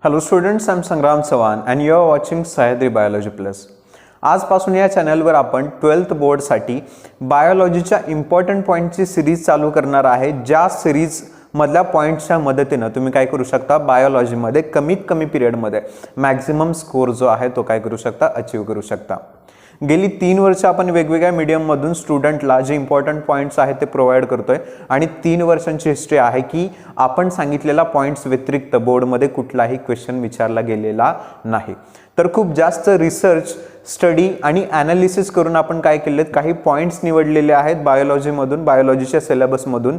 Hello students, I am Sangram Sawan and you are watching Sahyadri Biology Plus. आजपासून या चॅनलवर आपण 12th बोर्डसाठी बायोलॉजीच्या important पॉईंटची सिरीज चालू करणार आहे. ज्या सिरीज मधल्या पॉईंट्सच्या मदतीने तुम्ही काय करू शकता, बायोलॉजीमध्ये कमीत कमी पिरियडमध्ये मॅक्झिमम स्कोर जो आहे तो काय करू शकता, अचीव करू शकता. गेली 3 वर्ष आपण वेगवेगळ्या मीडियममधून स्टुडंटला जे इम्पॉर्टंट पॉईंट्स आहेत ते प्रोव्हाइड करतोय आणि 3 वर्षांची हिस्ट्री आहे की आपण सांगितलेला पॉईंट्स व्यतिरिक्त बोर्डमध्ये कुठलाही क्वेश्चन विचारला गेलेला नाही. तर खूप जास्त रिसर्च, स्टडी आणि ॲनालिसिस करून आपण काय केलेत, काही पॉईंट्स निवडलेले आहेत बायोलॉजीमधून, बायोलॉजीच्या सिलेबसमधून,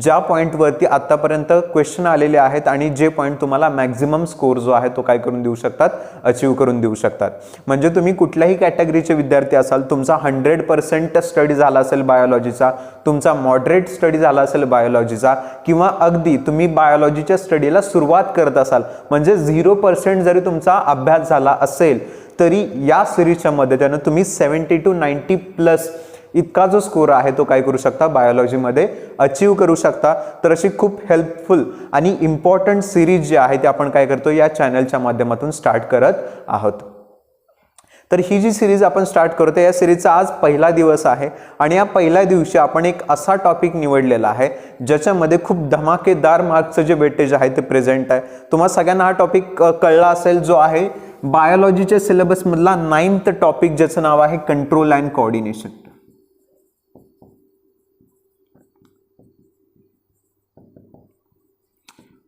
ज्या पॉईंटवरती आतापर्यंत क्वेश्चन आलेले आहेत आणि जे पॉईंट तुम्हाला मॅक्झिमम स्कोर जो आहे तो काय करून देऊ शकतात, अचीव करून देऊ शकतात. म्हणजे तुम्ही कुठल्याही कॅटेगरीचे विद्यार्थी असाल, तुमचा 100% स्टडी झाला असेल बायोलॉजीचा, तुमचा मॉडरेट स्टडी झाला असेल बायोलॉजीचा, किंवा अगदी तुम्ही बायोलॉजीच्या स्टडीला सुरुवात करत असाल, म्हणजे 0% जरी तुमचा अभ्यास झाला असेल तरी या सिरीजच्या मदतीने तुम्ही 70 to 90+ इतका जो स्कोर आहे तो काय करू शकता, बायोलॉजीमध्ये अचीव करू शकता. तर अशी खूप हेल्पफुल आणि इम्पॉर्टंट सिरीज जी आहे ती आपण काय करतो, या चॅनलच्या माध्यमातून स्टार्ट करत आहोत. तर ही जी सिरीज आपण स्टार्ट करतो, या सिरीजचा आज पहिला दिवस आहे आणि या पहिल्या दिवशी आपण एक असा टॉपिक निवडलेला आहे ज्याच्यामध्ये खूप धमाकेदार मार्क्सचं जे वेटेज आहे ते प्रेझेंट आहे. तुम्हाला सगळ्यांना हा टॉपिक कळला असेल, जो आहे बायोलॉजीच्या सिलेबस मधला 9th टॉपिक, ज्याचं नाव आहे control and coordination.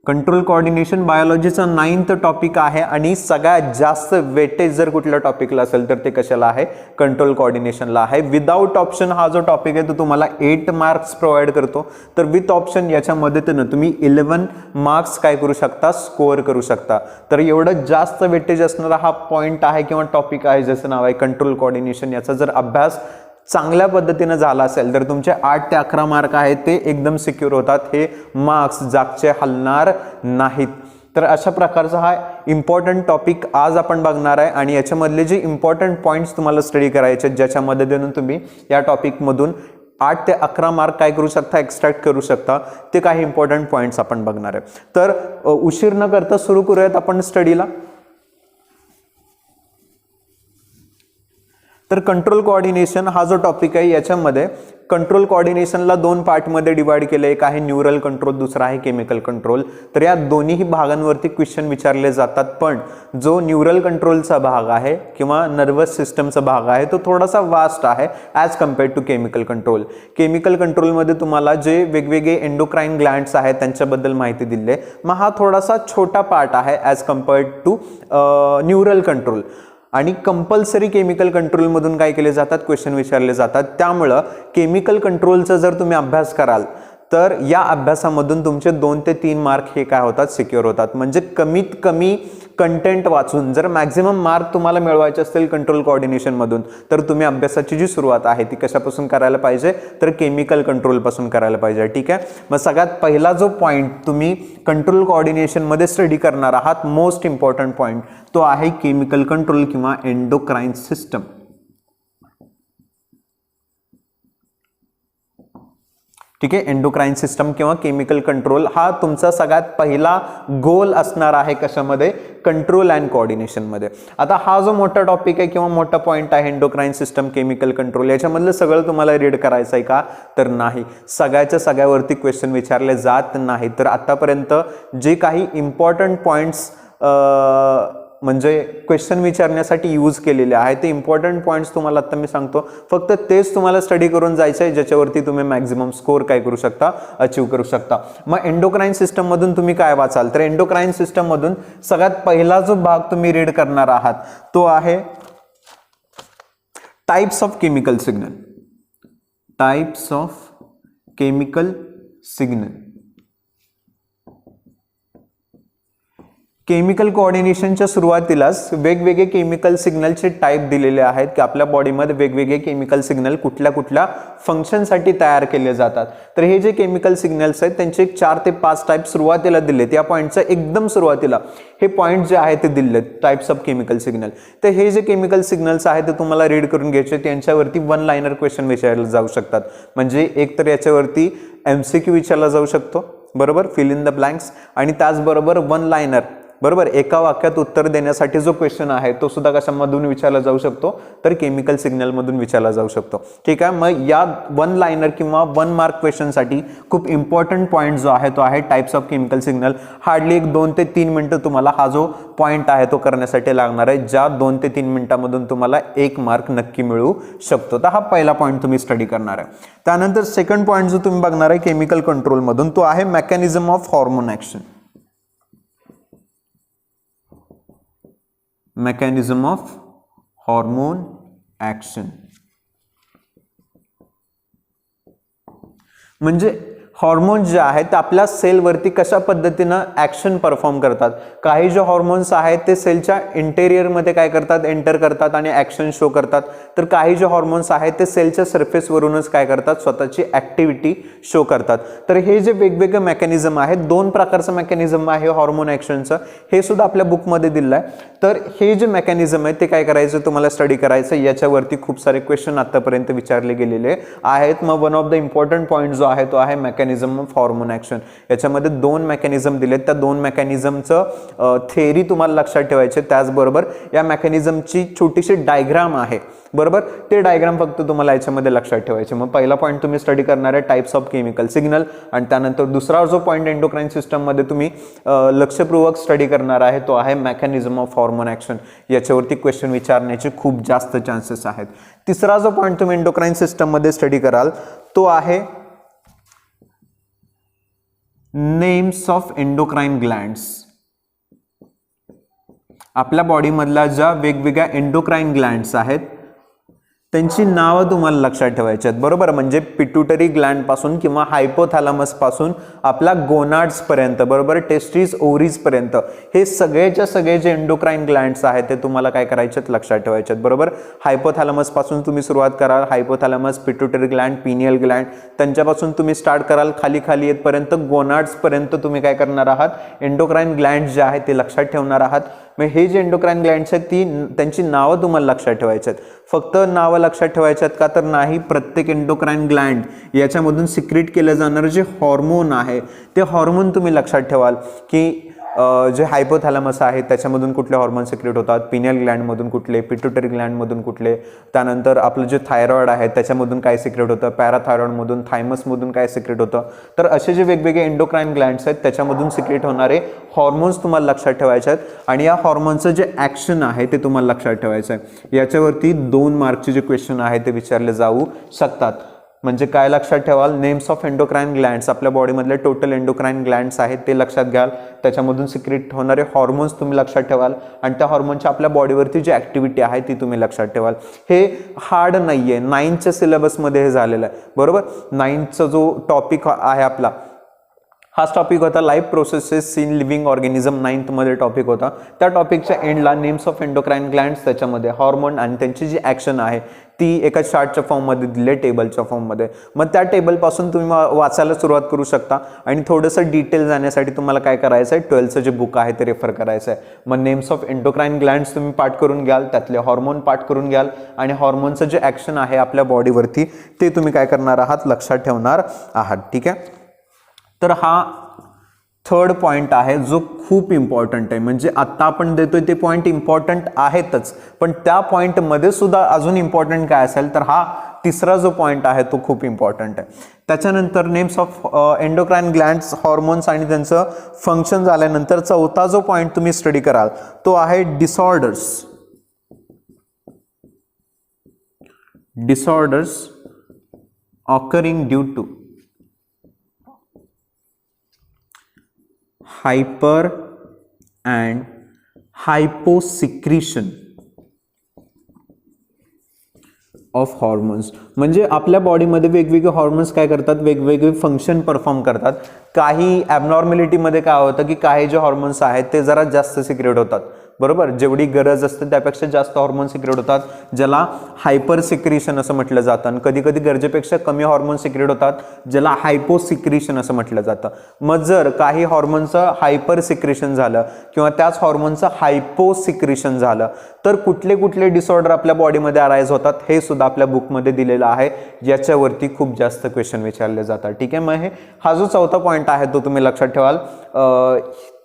Control coordination बायोलॉजीचा 9th टॉपिक आहे आणि सगळ्यात जास्त वेटेज जर कुठल्या टॉपिकला असेल तर ते कशाला आहे, कंट्रोल कोऑर्डिनेशनला आहे. विदाउट ऑप्शन हा जो टॉपिक आहे तो तुम्हाला 8 मार्क्स प्रोव्हाइड करतो. तर विथ ऑप्शन याच्या मदतीने तुम्ही 11 मार्क्स काय करू शकता, स्कोअर करू शकता. तर एवढं जास्त वेटेज असणारा हा पॉईंट आहे किंवा टॉपिक आहे ज्याचं नाव आहे कंट्रोल कोऑर्डिनेशन. याचा जर अभ्यास चांगल्या पद्धतीने झाला असेल तर तुमचे 8 ते 11 मार्क आहेत ते एकदम सिक्युअर होतात. हे मार्क्स जागचे हलणार नाहीत. तर अशा प्रकारचा हा इम्पॉर्टंट टॉपिक आज आपण बघणार आहे आणि याच्यामधले जे इम्पॉर्टंट पॉईंट्स तुम्हाला स्टडी करायचे, ज्याच्या मदतीने तुम्ही या टॉपिकमधून 8 ते 11 मार्क काय करू शकता, एक्स्ट्रॅक्ट करू शकता, ते काही इम्पॉर्टंट पॉईंट्स आपण बघणार आहे. तर उशीर न करता सुरू करूयात आपण स्टडीला. तर कंट्रोल कोऑर्डिनेशन हा जो टॉपिक आहे, याच्यामध्ये कंट्रोल कोऑर्डिनेशनला 2 पार्टमध्ये डिवाइड केलं. एक आहे न्यूरल कंट्रोल, दुसरा आहे केमिकल कंट्रोल. तर या दोन्ही भागांवरती क्वेश्चन विचारले जातात. पण जो न्यूरल कंट्रोलचा भाग आहे किंवा नर्वस सिस्टमचा भाग आहे तो थोडासा वास्ट आहे as compared to chemical control. Chemical कंट्रोलमध्ये तुम्हाला जे वेगवेगळे एंडोक्राइन ग्लँड्स आहेत त्यांच्याबद्दल माहिती दिली आहे. मग हा थोडासा छोटा पार्ट आहे as compared to neural control. आणि कंपल्सरी केमिकल कंट्रोलमधून काय केले जातात, क्वेश्चन विचारले जातात. त्यामुळं केमिकल कंट्रोलचा जर तुम्ही अभ्यास कराल तर या अभ्यासामधून तुमचे 2 ते 3 मार्क हे काय होतात, सिक्युअर होतात. म्हणजे कमीत कमी कंटेंट वाचून जर मॅक्झिमम मार्क तुम्हाला मिळवायचे असतील कंट्रोल कोऑर्डिनेशनमधून, तर तुम्ही अभ्यासाची जी सुरुवात आहे ती कशापासून करायला पाहिजे, तर केमिकल कंट्रोलपासून करायला पाहिजे. ठीक आहे. मग सगळ्यात पहिला जो पॉईंट तुम्ही कंट्रोल कोऑर्डिनेशनमध्ये स्टडी करणार आहात, मोस्ट इम्पॉर्टंट पॉईंट, तो आहे केमिकल कंट्रोल किंवा एंडोक्राइन सिस्टम. ठीक आहे. एंडोक्राइन सिस्टम किंवा केमिकल कंट्रोल हा तुमचा सगळ्यात पहिला गोल असणार आहे कशामध्ये, कंट्रोल अँड कोऑर्डिनेशनमध्ये. आता हा जो मोठा टॉपिक आहे किंवा मोठा पॉईंट आहे एंडोक्राइन सिस्टम, केमिकल कंट्रोल, याच्यामधलं सगळं तुम्हाला रीड करायचं आहे का, तर नाही. सगळ्याच्या सगळ्यावरती क्वेश्चन विचारले जात नाही. तर आतापर्यंत जे काही इम्पॉर्टंट पॉईंट्स म्हणजे क्वेश्चन विचारण्यासाठी यूज केलेले आहेत ते इम्पॉर्टंट पॉईंट्स तुम्हाला आता मी सांगतो. फक्त तेच तुम्हाला स्टडी करून जायचं आहे ज्याच्यावरती तुम्ही मॅक्झिमम स्कोर काय करू शकता, अचीव करू शकता. मग एंडोक्राइन सिस्टम मधून तुम्ही काय वाचाल, तर एंडोक्राइन सिस्टम मधून सगळ्यात पहिला जो भाग तुम्ही रीड करणार आहात तो आहे types of chemical signal. Types of chemical signal. Chemical कोऑर्डिनेशनच्या सुरुवातीलाच वेगवेगळे केमिकल सिग्नलचे टाइप दिलेले आहेत की आपल्या बॉडीमध्ये वेगवेगळे केमिकल सिग्नल कुठल्या कुठल्या फंक्शनसाठी तयार केले जातात. तर हे जे केमिकल सिग्नल्स आहेत त्यांचे 4 ते 5 टाइप सुरुवातीला दिलेत. या पॉईंटच्या एकदम सुरुवातीला हे पॉईंट जे आहे ते दिलेत, टाइप्स ऑफ केमिकल सिग्नल. तर हे जे केमिकल सिग्नल्स आहेत ते तुम्हाला रीड करून घ्यायचे. त्यांच्यावरती 1 लाइनर क्वेश्चन विचारले जाऊ शकतात. म्हणजे एक तर याच्यावरती MCQ विचारला जाऊ शकतो, बरोबर, फिल इन द ब्लँक्स, आणि त्याचबरोबर 1 लाइनर बरोबर, एका वाक्यात उत्तर देण्यासाठी जो क्वेश्चन आहे तो सुद्धा कशामधून विचारला जाऊ शकतो, तर केमिकल सिग्नल मधून विचारला जाऊ शकतो. ठीक आहे, मग या वन लाइनर किंवा 1 मार्क क्वेश्चनसाठी खूप इम्पॉर्टंट पॉईंट जो आहे तो आहे types of chemical signal. Hardly 2 ते 3 मिनिटं तुम्हाला हा जो पॉईंट आहे तो करण्यासाठी लागणार आहे, ज्या 2 ते 3 मिनिटांमधून तुम्हाला 1 मार्क नक्की मिळू शकतो. तर हा पहिला पॉईंट तुम्ही स्टडी करणार आहे. त्यानंतर सेकंड पॉईंट जो तुम्ही बघणार आहे केमिकल कंट्रोल मधून तो आहे mechanism of hormone action. Mechanism of hormone action म्हणजे हॉर्मोन्स जे आहेत ते आपल्या सेलवरती कशा पद्धतीनं ऍक्शन परफॉर्म करतात. काही जे हॉर्मोन्स आहेत ते सेलच्या इंटेरियरमध्ये काय करतात, एंटर करतात आणि ऍक्शन शो करतात. तर काही जे हॉर्मोन्स आहेत ते सेलच्या सरफेसवरूनच काय करतात, स्वतःची ऍक्टिव्हिटी शो करतात. तर हे जे वेगवेगळे मेकॅनिझम आहेत, 2 प्रकारचं मेकॅनिझम आहे हॉर्मोन ऍक्शनचं, हे सुद्धा आपल्या बुकमध्ये दिलं आहे. तर हे जे मेकॅनिझम आहे ते काय करायचं, तुम्हाला स्टडी करायचं. याच्यावरती खूप सारे क्वेश्चन आतापर्यंत विचारले गेलेले आहेत. मग one of the important point जो आहे तो आहे मेकॅनिझम ऑफ हॉर्मोन ऍक्शन. याच्यामध्ये 2 मेकॅनिझम दिलेत. त्या 2 मेकॅनिझमचं थेअरी तुम्हाला लक्षात ठेवायचे. त्याचबरोबर या मेकॅनिझमची छोटीशी डायग्राम आहे, बरोबर, ते डायग्राम फक्त तुम्हाला याच्यामध्ये लक्षात ठेवायचे. मग पहिला पॉईंट तुम्ही स्टडी करणार आहे टाइप्स ऑफ केमिकल सिग्नल, आणि त्यानंतर दुसरा जो पॉईंट एंडोक्राइन सिस्टम मध्ये तुम्ही लक्षपूर्वक स्टडी करणार आहे तो आहे मेकॅनिझम ऑफ हॉर्मोन ऍक्शन. याच्यावरती क्वेश्चन विचारण्याचे खूप जास्त चान्सेस आहेत. तिसरा जो पॉईंट तुम्ही एंडोक्राइन सिस्टम मध्ये स्टडी कराल तो आहे नेम्स ऑफ एंडोक्राइन ग्लँड्स. आपल्या बॉडीमधल्या ज्या वेगवेगळ्या एंडोक्राइन ग्लँड्स आहेत त्यांची नावं तुम्हाला लक्षात ठेवायची आहेत, बरोबर. म्हणजे पिट्युटरी ग्लँड पासून किंवा हायपोथॅलॅमस पासून आपल्या गोनाड्स पर्यंत, बरोबर, टेस्टिस ओव्हरीज पर्यंत हे सगळेच्या सगळे जे एंडोक्राइन ग्लँड्स आहेत ते तुम्हाला काय करायचे आहेत, लक्षात ठेवायचे आहेत, बरोबर. हायपोथॅलॅमस पासून तुम्ही सुरुवात कराल, hypothalamus, pituitary Gland, pineal Gland, त्यांच्यापासून तुम्ही स्टार्ट कराल खाली खाली येतपर्यंत गोनाड्स पर्यंत तुम्ही काय करणार आहात, एंडोक्राइन ग्लँड जे आहेत ते लक्षात ठेवणार आहात. मग हे जे एंडोक्राइन ग्लँड्स आहेत त्यांची नावं तुम्हाला लक्षात ठेवायची आहेत. फक्त नावं लक्षात ठेवायची आहेत का, तर नाही, प्रत्येक एंडोक्राइन ग्लँड याच्यामधून सिक्रेट केलं जाणारं जे हॉर्मोन आहे ते हॉर्मोन तुम्ही लक्षात ठेवाल की जे हायपोथॅलॅमस आहे त्याच्यामधून कुठले हॉर्मोन सिक्रेट होतात, पिनियल ग्लँडमधून कुठले, पिट्युटरी ग्लँडमधून कुठले, त्यानंतर आपलं जे थायरॉइड आहे त्याच्यामधून काय सिक्रेट होतं, पॅराथायरॉइडमधून, थायमसमधून काय सिक्रेट होतं. तर असे जे वेगवेगळे एंडोक्राइन ग्लँड्स आहेत त्याच्यामधून सिक्रेट होणारे हॉर्मोन्स तुम्हाला लक्षात ठेवायचे आहेत. आणि या हॉर्मोनचं जे ॲक्शन आहे ते तुम्हाला लक्षात ठेवायचं आहे. याच्यावरती 2 मार्कचे जे क्वेश्चन आहे ते विचारले जाऊ शकतात. म्हणजे काय लक्षात ठेवाल, नेम्स ऑफ एंडोक्राइन ग्लँड्स, आपल्या बॉडीमधले टोटल एंडोक्राइन ग्लँड्स आहेत ते लक्षात घ्याल. त्याच्यामधून सिक्रेट होणारे हॉर्मोन्स तुम्ही लक्षात ठेवाल आणि त्या हॉर्मोनच्या आपल्या बॉडीवरती जी ऍक्टिव्हिटी आहे ती तुम्ही लक्षात ठेवाल. हे हार्ड नाहीये, 9च्या सिलेबसमध्ये हे झालेलं आहे, बरोबर. 9चा जो टॉपिक आहे आपला, हाच टॉपिक होता life processes in living organism. 9th मध्ये टॉपिक होता. त्या टॉपिकच्या एंडला नेम्स ऑफ एंडोक्राइन ग्लँड्स, त्याच्यामध्ये हॉर्मोन आणि त्यांची जी ऍक्शन आहे ती एका चार्टच्या फॉर्ममध्ये दिले, टेबलच्या फॉर्ममध्ये. मग त्या टेबलपासून तुम्ही वाचायला सुरुवात करू शकता आणि थोडंसं डिटेल जाण्यासाठी तुम्हाला काय करायचं आहे, 12चं जे बुक आहे ते रेफर करायचं आहे. मग नेम्स ऑफ एंडोक्राइन ग्लँड्स तुम्ही पाठ करून घ्याल, त्यातले हॉर्मोन पाठ करून घ्याल आणि हॉर्मोनचं जे ऍक्शन आहे आपल्या बॉडीवरती ते तुम्ही काय करणार आहात, लक्षात ठेवणार आहात. ठीक आहे. तर हा थर्ड पॉईंट आहे जो खूप इम्पॉर्टंट आहे. म्हणजे आत्ता आपण देतोय ते पॉईंट इम्पॉर्टंट आहेतच, पण त्या पॉईंटमध्ये सुद्धा अजून इम्पॉर्टंट काय असेल तर हा तिसरा जो पॉईंट आहे तो खूप इम्पॉर्टंट आहे. त्याच्यानंतर names of endocrine glands, hormones आणि त्यांचं फंक्शन झाल्यानंतर चौथा जो पॉईंट तुम्ही स्टडी कराल तो आहे disorders. Disorders occurring due to hyper and hyposecretion of hormones. म्हणजे आपल्या बॉडीमध्ये वेगवेगळे हॉर्मोन्स काय करतात, वेगवेगळे फंक्शन परफॉर्म करतात. काही ॲबनॉर्मॅलिटीमध्ये काय होतं की काही जे हॉर्मोन्स आहेत ते जरा जास्त सिक्रेट होतात, बरोबर. जेवढी गरज असते त्यापेक्षा जास्त हॉर्मोन सिक्रेट होतात, ज्याला हायपर सिक्रिशन असं म्हटलं जातं. आणि कधी कधी गरजेपेक्षा कमी हॉर्मोन सिक्रेट होतात, ज्याला हायपोसिक्रिशन असं म्हटलं जातं. मग जर काही हॉर्मोनचं हायपर सिक्रिशन झालं किंवा त्याच हॉर्मोनचं हायपोसिक्रिशन झालं तर कुठले कुठले डिसऑर्डर आपल्या बॉडीमध्ये अराईज होतात हे सुद्धा आपल्या बुकमध्ये दिलेलं आहे. याच्यावरती खूप जास्त क्वेश्चन विचारले जातात. ठीक आहे. मग हा जो चौथा पॉईंट आहे तो तुम्ही लक्षात ठेवाल.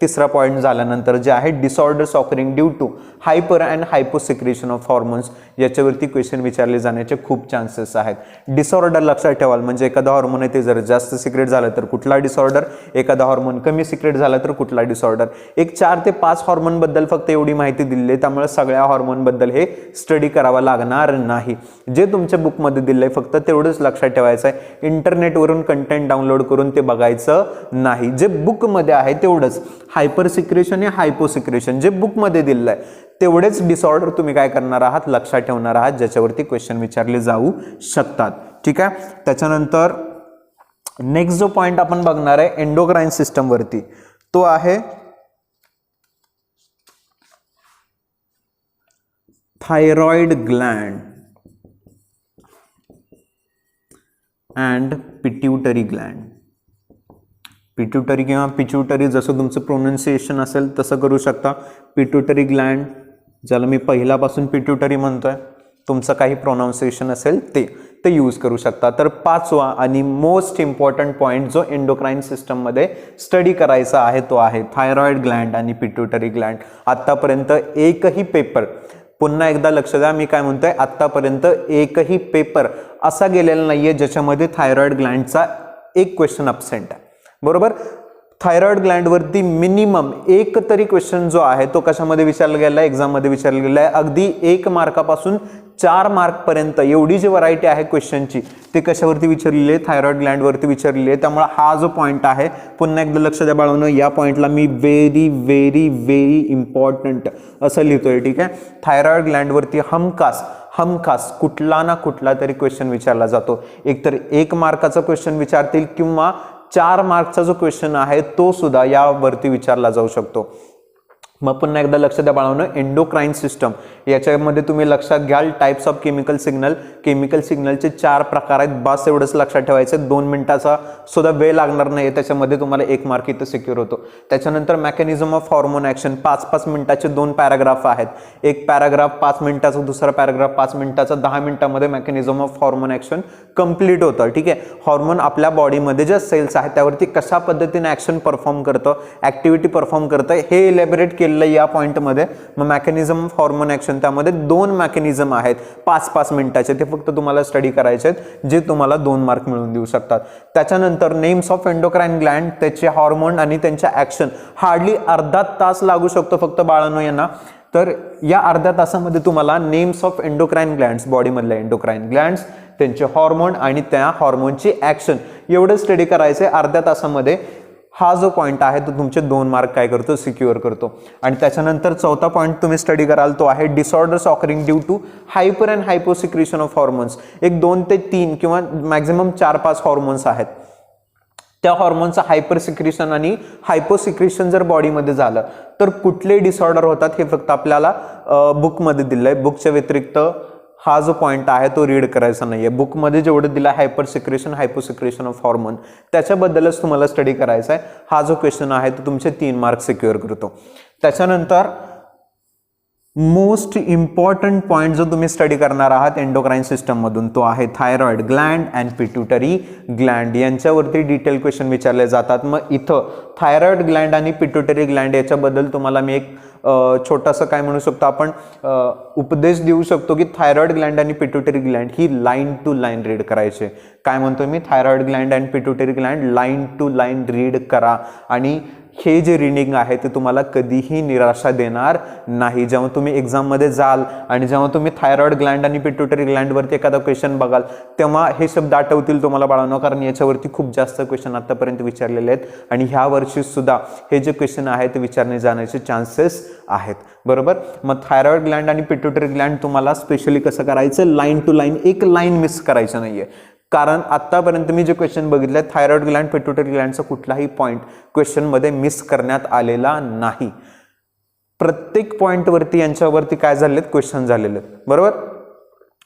तिसरा पॉईंट झाल्यानंतर जे आहे disorders occurring due to hyper and hyposecretion of hormones, याच्यावरती क्वेश्चन विचारले जाण्याचे खूप चान्सेस आहेत. डिसऑर्डर लक्षात ठेवाल, म्हणजे एखादा हॉर्मोन आहे ते जर जास्त सिक्रेट झालं तर कुठला डिसऑर्डर, एखादा हॉर्मोन कमी सिक्रेट झाला तर कुठला डिसऑर्डर. एक 4 ते 5 हॉर्मोन बद्दल फक्त एवढी माहिती दिली आहे, त्यामुळे सगळ्या हॉर्मोन बद्दल हे स्टडी करावा लागणार नाही. जे तुमच्या बुकमध्ये दिलंय फक्त तेवढंच लक्षात ठेवायचं आहे. इंटरनेटवरून कंटेंट डाउनलोड करून ते बघायचं नाही. जे बुकमध्ये आहे तेवढंच, हायपर सिक्रेशन आणि हायपोसिक्रेशन जे बुकमध्ये दिलेलं आहे तेवढेच डिसऑर्डर तुम्ही काय करणार आहात, लक्षात ठेवणार आहात, ज्याच्यावरती क्वेश्चन विचारले जाऊ शकतात. ठीक आहे. त्याच्यानंतर नेक्स्ट जो पॉइंट आपण बघणार आहे एंडोक्राइन सिस्टम वरती, तो आहे thyroid gland and pituitary Gland. Pituitary किंवा पिच्युटरी जसं तुमचं प्रोनाउन्सिएशन असेल तसं करू शकता. पिट्यूटरी ग्लँड, ज्याला मी पहिल्यापासून पिट्यूटरी म्हणतोय, तुमचं काही प्रोनाउन्सिएशन असेल ते यूज करू शकता. तर 5वा आणि मोस्ट इम्पॉर्टंट पॉईंट जो एंडोक्राइन सिस्टममध्ये स्टडी करायचा आहे तो आहे थायरॉइड ग्लँड आणि पिट्यूटरी ग्लँड. आत्तापर्यंत एकही पेपर, पुन्हा एकदा लक्ष द्या मी काय म्हणतोय, आत्तापर्यंत एकही पेपर असा गेलेला नाहीये ज्याच्यामध्ये थायरॉइड ग्लँडचा एक क्वेश्चन अब्सेंट आहे. बरोबर. थायरॉइड ग्लँड वरती मिनिमम एक तरी क्वेश्चन जो आहे तो कशामध्ये विचारला गेला आहे, एक्झाम मध्ये विचारला गेला आहे. अगदी 1 मार्कापासून 4 मार्क पर्यंत एवढी जी व्हरायटी आहे क्वेश्चनची ती कशावरती विचारलेली आहे, थायरॉइड ग्लँड वरती विचारलेली आहे. त्यामुळे हा जो पॉईंट आहे, पुन्हा एकदा लक्ष द्या बाळांनो, या पॉईंटला मी व्हेरी व्हेरी व्हेरी इम्पॉर्टंट असं लिहितोय. ठीक आहे. थायरॉइड ग्लँड वरती हमखास कुठला ना कुठला तरी क्वेश्चन विचारला जातो. एकतर 1 मार्काचा क्वेश्चन विचारतील किंवा 4 मार्कचा जो क्वेश्चन आहे तो सुद्धा यावरती विचारला जाऊ शकतो. मग पुन्हा एकदा लक्ष द्या बाळांनो, एंडोक्राइन सिस्टम याच्यामध्ये तुम्ही लक्षात घ्याल टाइप्स ऑफ केमिकल सिग्नलचे 4 प्रकार आहेत. बस एवढंच लक्षात ठेवायचं. 2 मिनिटाचा सुद्धा वेळ लागणार नाही, त्याच्यामध्ये तुम्हाला 1 मार्क इथं सिक्युअर होतो. त्याच्यानंतर मेकॅनिझम ऑफ हॉर्मोन ऍक्शन, 5-5 मिनिटाचे 2 पॅराग्राफ आहेत. एक पॅराग्राफ 5 मिनिटाचा, दुसरा पॅराग्राफ 5 मिनिटाचा. 10 मिनिटामध्ये mechanism of hormone action complete होतं. ठीक आहे. हॉर्मोन आपल्या बॉडीमध्ये ज्या सेल्स आहेत त्यावरती कशा पद्धतीने ऍक्शन परफॉर्म करतं, ऍक्टिव्हिटी परफॉर्म करतं, हे इलॅबोरेट केलेलं या पॉइंटमध्ये. मग मेकॅनिझम ऑफ हॉर्मोन ऍक्शन, त्यामध्ये 2 मेकॅनिझम आहेत 5-5 मिनिटाचे, ते फक्त तुम्हाला स्टडी करायचे आहेत, जे तुम्हाला 2 मार्क मिळवून देऊ शकतात. त्याच्यानंतर नेम्स ऑफ एंडोक्राइन ग्लँड, त्याचे हॉर्मोन आणि त्यांच्या ऍक्शन हार्डली अर्धा तास लागू शकतो फक्त बाळांनो यांना. तर या अर्ध्या तासामध्ये तुम्हाला नेम्स ऑफ एंडोक्राइन ग्लँड्स, बॉडीमधल्या एंडोक्राइन ग्लँड्स, त्यांचे हॉर्मोन आणि त्या हॉर्मोनची ऍक्शन एवढं स्टडी करायचे अर्ध्या तासामध्ये. हा जो पॉइंट आहे तो तुमचे 2 मार्क काय करतो, सिक्युअर करतो. आणि त्याच्यानंतर 4था पॉइंट तुम्ही स्टडी कराल तो आहे disorders occurring due to hyper and hyposecretion of hormones. एक 2 ते 3 किंवा मॅक्झिमम 4-5 हॉर्मोन्स आहेत. त्या हॉर्मोनचं हायपर सिक्रेशन आणि हायपोसिक्रेशन जर बॉडीमध्ये झालं तर कुठले डिसऑर्डर होतात हे फक्त आपल्याला बुकमध्ये दिलंय. बुकच्या व्यतिरिक्त हा जो पॉइंट आहे तो रीड करायचा नाहीये. बुकमध्ये जेवढं दिलं हायपर सिक्रेशन हायपोसिक्रेशन ऑफ हॉर्मोन त्याच्याबद्दलच तुम्हाला स्टडी करायचा आहे. हा जो क्वेश्चन आहे तो तुमचे 3 मार्क सिक्युअर करतो. त्याच्यानंतर मोस्ट इम्पॉर्टंट पॉइंट जो तुम्ही स्टडी करणार आहात एंडोक्राइन सिस्टम मधून तो आहे thyroid gland and pituitary gland. यांच्यावरती डिटेल क्वेश्चन विचारले जातात. मग इथं थायरॉइड ग्लँड आणि पिट्यूटरी ग्लँड याच्याबद्दल तुम्हाला मी एक छोटासा काय म्हणू शकतो आपण उपदेश देऊ शकतो की थायरॉइड ग्लँड आणि पिट्यूटरी ग्लँड ही लाईन टू लाईन रीड करायचे. काय म्हणतो मी, thyroid gland and pituitary gland line to line read करा. आणि हे जे रीडिंग आहे ते तुम्हाला कधीही निराशा देणार नाही. जेव्हा तुम्ही एक्झाममध्ये जाल आणि जेव्हा तुम्ही थायरॉइड ग्लँड आणि पिट्यूटरी ग्लँडवरती एखादा क्वेश्चन बघाल तेव्हा हे शब्द आठवतील तुम्हाला बाळांनो, कारण याच्यावरती खूप जास्त क्वेश्चन आतापर्यंत विचारलेले आहेत आणि ह्या वर्षी सुद्धा हे जे क्वेश्चन आहे ते विचारले जाण्याचे चान्सेस आहेत. बरोबर. मग थायरॉइड ग्लँड आणि पिट्यूटरी ग्लँड तुम्हाला स्पेशली कसं करायचं, लाईन टू लाईन, एक लाईन मिस करायचं नाहीये. कारण आतापर्यंत मी जे क्वेश्चन बघितले थायरॉइड ग्लँड पिट्यूटरी ग्लँडचा कुठलाही पॉईंट क्वेश्चनमध्ये मिस करण्यात आलेला नाही. प्रत्येक पॉईंटवरती यांच्यावरती काय झालेत, क्वेश्चन झालेले आहेत. बरोबर.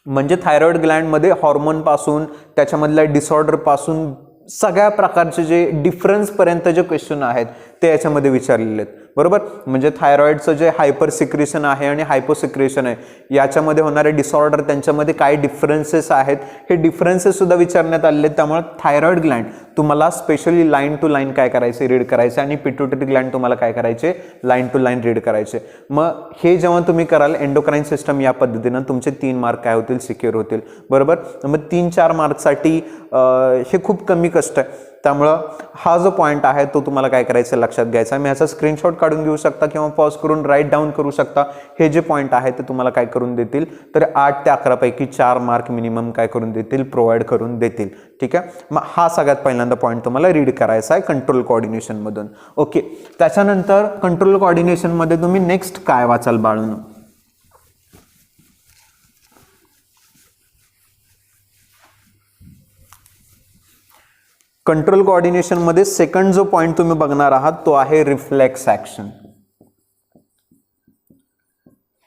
म्हणजे थायरॉइड ग्लँडमध्ये हॉर्मोन पासून त्याच्यामधल्या डिसऑर्डर पासून सगळ्या प्रकारचे जे डिफरन्स पर्यंत जे क्वेश्चन आहेत ते याच्यामध्ये विचारलेले आहेत. बरोबर. म्हणजे थायरॉइडचं जे हायपर सिक्रेशन आहे आणि हायपोसिक्रेशन आहे याच्यामध्ये होणारे डिसऑर्डर, त्यांच्यामध्ये काय डिफरन्सेस आहेत हे डिफरन्सेस सुद्धा विचारण्यात आलेले आहेत. त्यामुळे थायरॉइड ग्लँड तुम्हाला स्पेशली लाईन टू लाईन काय करायचे, रीड करायचे, आणि पिट्युटरी ग्लँड तुम्हाला काय करायचे, लाईन टू लाईन रीड करायचे. मग हे जेव्हा तुम्ही कराल एंडोक्राईन सिस्टम या पद्धतीनं तुमचे 3 मार्क काय होतील, सिक्युअर होतील. बरोबर. मग 3-4 मार्कसाठी हे खूप कमी कष्ट आहे. त्यामुळं हा जो पॉईंट आहे तो तुम्हाला काय करायचं, लक्षात घ्यायचा. मी ह्याचा स्क्रीनशॉट काढून घेऊ शकता किंवा पॉज करून राईट डाऊन करू शकता. हे जे पॉईंट आहे ते तुम्हाला काय करून देतील, तर 8 ते 11 पैकी 4 मार्क मिनिमम काय करून देतील, प्रोव्हाइड करून देतील. ठीक आहे. मग हा सगळ्यात पहिल्यांदा पॉईंट तुम्हाला रीड करायचा आहे कंट्रोल कोऑर्डिनेशन मधून. ओके. त्याच्यानंतर कंट्रोल कोऑर्डिनेशन मध्ये तुम्ही नेक्स्ट काय वाचाल बाळून, कंट्रोल कोऑर्डिनेशन मध्ये सेकंड जो पॉइंट तुम्ही बघणार आहात तो आहे reflex action.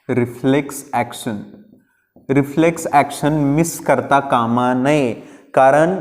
Reflex action, reflex action miss करता कामा नये. कारण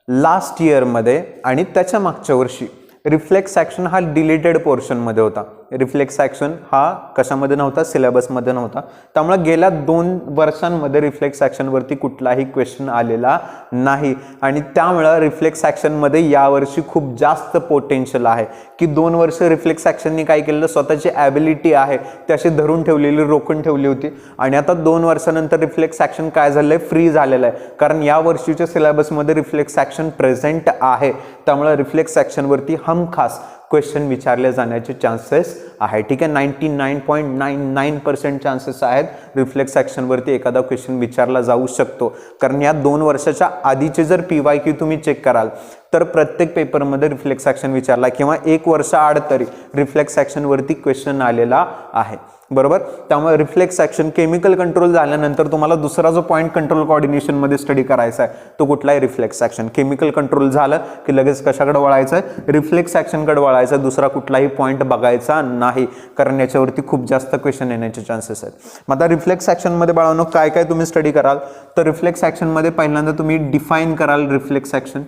लास्ट इयरमध्ये आणि त्याच्या मागच्या वर्षी रिफ्लेक्स ऍक्शन हा डिलीटेड पोर्शन मध्ये होता. रिफ्लेक्स ऍक्शन हा कशामध्ये नव्हता, सिलेबसमध्ये नव्हता. त्यामुळे गेल्या 2 वर्षांमध्ये रिफ्लेक्स ऍक्शनवरती कुठलाही क्वेश्चन आलेला नाही. आणि त्यामुळे रिफ्लेक्स ऍक्शनमध्ये यावर्षी खूप जास्त पोटेन्शियल आहे की 2 वर्ष रिफ्लेक्स ऍक्शननी काय केलेलं, स्वतःची ॲबिलिटी आहे ती अशी धरून ठेवलेली, रोखून ठेवली होती. आणि आता 2 वर्षानंतर रिफ्लेक्स ऍक्शन काय झालंय, फ्री झालेलं आहे. कारण या वर्षीच्या सिलेबसमध्ये रिफ्लेक्स ऍक्शन प्रेझेंट आहे. त्यामुळे रिफ्लेक्स ऍक्शनवरती हमखास क्वेश्चन विचारले जाण्याचे चान्सेस आहे. ठीक आहे. 99.99% चान्सेस आहेत रिफ्लेक्स ऍक्शनवरती एखादा क्वेश्चन विचारला जाऊ शकतो. कारण या 2 वर्षाच्या आधीचे जर PYQ तुम्ही चेक कराल तर प्रत्येक पेपरमध्ये रिफ्लेक्स ऍक्शन विचारला किंवा 1 वर्ष आड तरी रिफ्लेक्स ऍक्शनवरती क्वेश्चन आलेला आहे. बरोबर. त्यामुळे रिफ्लेक्स ऍक्शन केमिकल कंट्रोल झाल्यानंतर तुम्हाला दुसरा जो पॉईंट कंट्रोल कोऑर्डिनेशन मध्ये स्टडी करायचा आहे तो कुठला आहे, रिफ्लेक्स ऍक्शन. केमिकल कंट्रोल झालं की लगेच कशाकडे वळायचं आहे, रिफ्लेक्स ऍक्शनकडे वळायचं. दुसरा कुठलाही पॉईंट बघायचा नाही कारण याच्यावरती खूप जास्त क्वेश्चन येण्याचे चान्सेस आहेत. मग आता रिफ्लेक्स ऍक्शन मध्ये बाळांनो काय काय तुम्ही स्टडी कराल, तर रिफ्लेक्स ऍक्शन मध्ये पहिल्यांदा तुम्ही डिफाईन कराल रिफ्लेक्स ऍक्शन.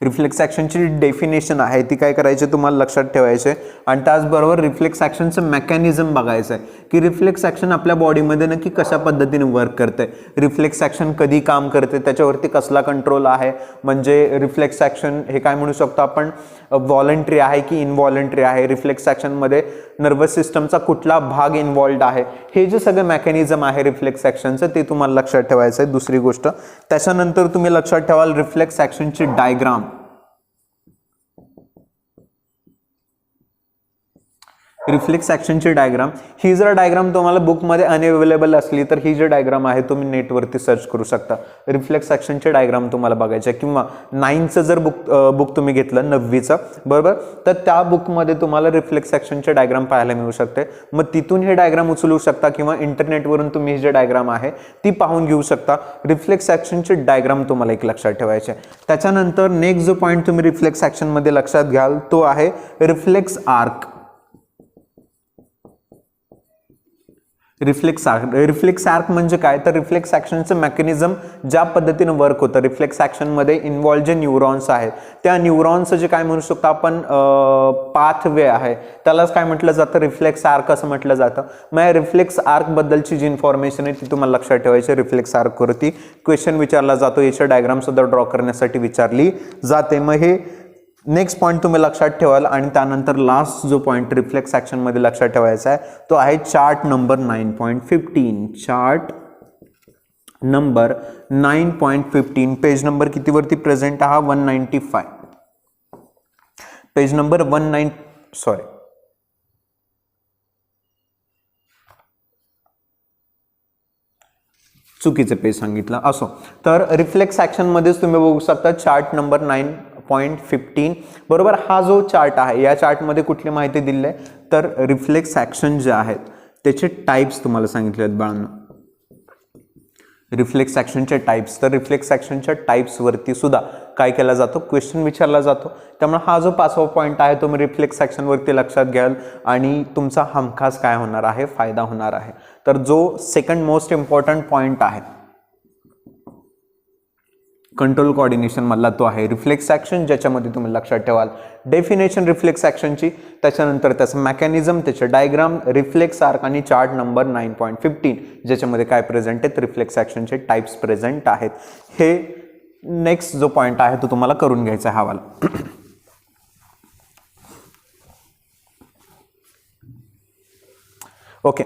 रिफ्लेक्स ऍक्शनची डेफिनेशन आहे ती काय करायची तुम्हाला लक्षात ठेवायचे. आणि त्याचबरोबर रिफ्लेक्स ऍक्शनचं मेकॅनिझम बघायचं आहे की रिफ्लेक्स ऍक्शन आपल्या बॉडीमध्ये नक्की कशा पद्धतीने वर्क करते, रिफ्लेक्स ऍक्शन कधी काम करते, त्याच्यावरती कसला कंट्रोल आहे. म्हणजे रिफ्लेक्स ऍक्शन हे काय म्हणू शकतो आपण, व्हॉलंटरी आहे की इनव्हॉलंटरी आहे, रिफ्लेक्स ऍक्शनमध्ये नर्वस सिस्टमचा कुठला भाग इन्व्हॉल्ड आहे, हे जे सगळं मेकॅनिझम आहे रिफ्लेक्स ऍक्शनचं ते तुम्हाला लक्षात ठेवायचं आहे. दुसरी गोष्ट त्याच्यानंतर तुम्ही लक्षात ठेवाल रिफ्लेक्स ऍक्शनची डायग्राम. रिफ्लेक्स ऍक्शनची डायग्राम ही जर डायग्राम तुम्हाला बुकमध्ये अनअवेलेबल असली तर ही जी डायग्राम आहे तुम्ही नेटवरती सर्च करू शकता. रिफ्लेक्स ऍक्शनची डायग्राम तुम्हाला बघायची आहे. किंवा 9चं जर बुक तुम्ही घेतलं 9वीचं, बरोबर, तर त्या बुकमध्ये तुम्हाला रिफ्लेक्स ऍक्शनची डायग्राम पाहायला मिळू शकते. मग तिथून हे डायग्राम उचलू शकता किंवा इंटरनेटवरून तुम्ही ही जी डायग्राम आहे ती पाहून घेऊ शकता. रिफ्लेक्स ऍक्शनची डायग्राम तुम्हाला एक लक्षात ठेवायची आहे. त्याच्यानंतर नेक्स्ट जो पॉईंट तुम्ही रिफ्लेक्स ऍक्शनमध्ये लक्षात घ्याल तो आहे रिफ्लेक्स आर्क. रिफ्लेक्स आर्क म्हणजे काय, तर रिफ्लेक्स ऍक्शनचं मेकॅनिझम ज्या पद्धतीने वर्क होतं. रिफ्लेक्स ऍक्शनमध्ये इन्व्हॉल्व जे न्यूरॉन्स आहेत त्या न्यूरॉन्सचं जे काय म्हणू शकतो आपण पाथवे आहे त्यालाच काय म्हटलं जातं, रिफ्लेक्स आर्क असं म्हटलं जातं. मग रिफ्लेक्स आर्क बद्दलची जी इन्फॉर्मेशन आहे ती तुम्हाला लक्षात ठेवायची. रिफ्लेक्स आर्कवरती क्वेश्चन विचारला जातो, याची डायग्राम सुद्धा ड्रॉ करण्यासाठी विचारली जाते. मग हे नेक्स्ट पॉईंट तुम्ही लक्षात ठेवाल. आणि त्यानंतर लास्ट जो पॉईंट रिफ्लेक्स ऍक्शन मध्ये लक्षात ठेवायचा आहे तो आहे chart number 9.15. Chart number 9.15 page number किती वरती प्रेझेंट हा 195. पेज नंबर 19 चुकीचं पेज सांगितलं असो. तर रिफ्लेक्स ऍक्शन मध्येच तुम्ही बघू शकता चार्ट नंबर 9.15. बरोबर. हा जो चार्ट आहे या चार्टमध्ये कुठली माहिती दिली आहे, तर रिफ्लेक्स ऍक्शन जे आहेत त्याचे टाइप्स तुम्हाला सांगितले आहेत बाळांनो. रिफ्लेक्स ऍक्शनचे टाइप्स, तर रिफ्लेक्स ऍक्शनच्या टाइप्स वरती सुद्धा काय केला जातो, क्वेश्चन विचारला जातो. त्यामुळे हा जो 5वा पॉईंट आहे तो मी रिफ्लेक्स ऍक्शन वरती लक्षात घ्याल आणि तुमचा हमखास काय होणार आहे, फायदा होणार आहे. तर जो सेकंड मोस्ट इम्पॉर्टंट पॉईंट आहे कंट्रोल कोऑर्डिनेशन मधला तो आहे रिफ्लेक्स ॲक्शन, ज्याच्यामध्ये तुम्ही लक्षात ठेवाल डेफिनेशन रिफ्लेक्स ॲक्शनची, त्याच्यानंतर त्याचं मेकॅनिझम, त्याचे डायग्राम, रिफ्लेक्स आर्क आणि चार्ट नंबर 9.15 ज्याच्यामध्ये काय प्रेझेंट आहेत, रिफ्लेक्स ॲक्शनचे टाइप्स प्रेझेंट आहेत. हे नेक्स्ट जो पॉईंट आहे तो तुम्हाला करून घ्यायचा आहे हवाला. ओके,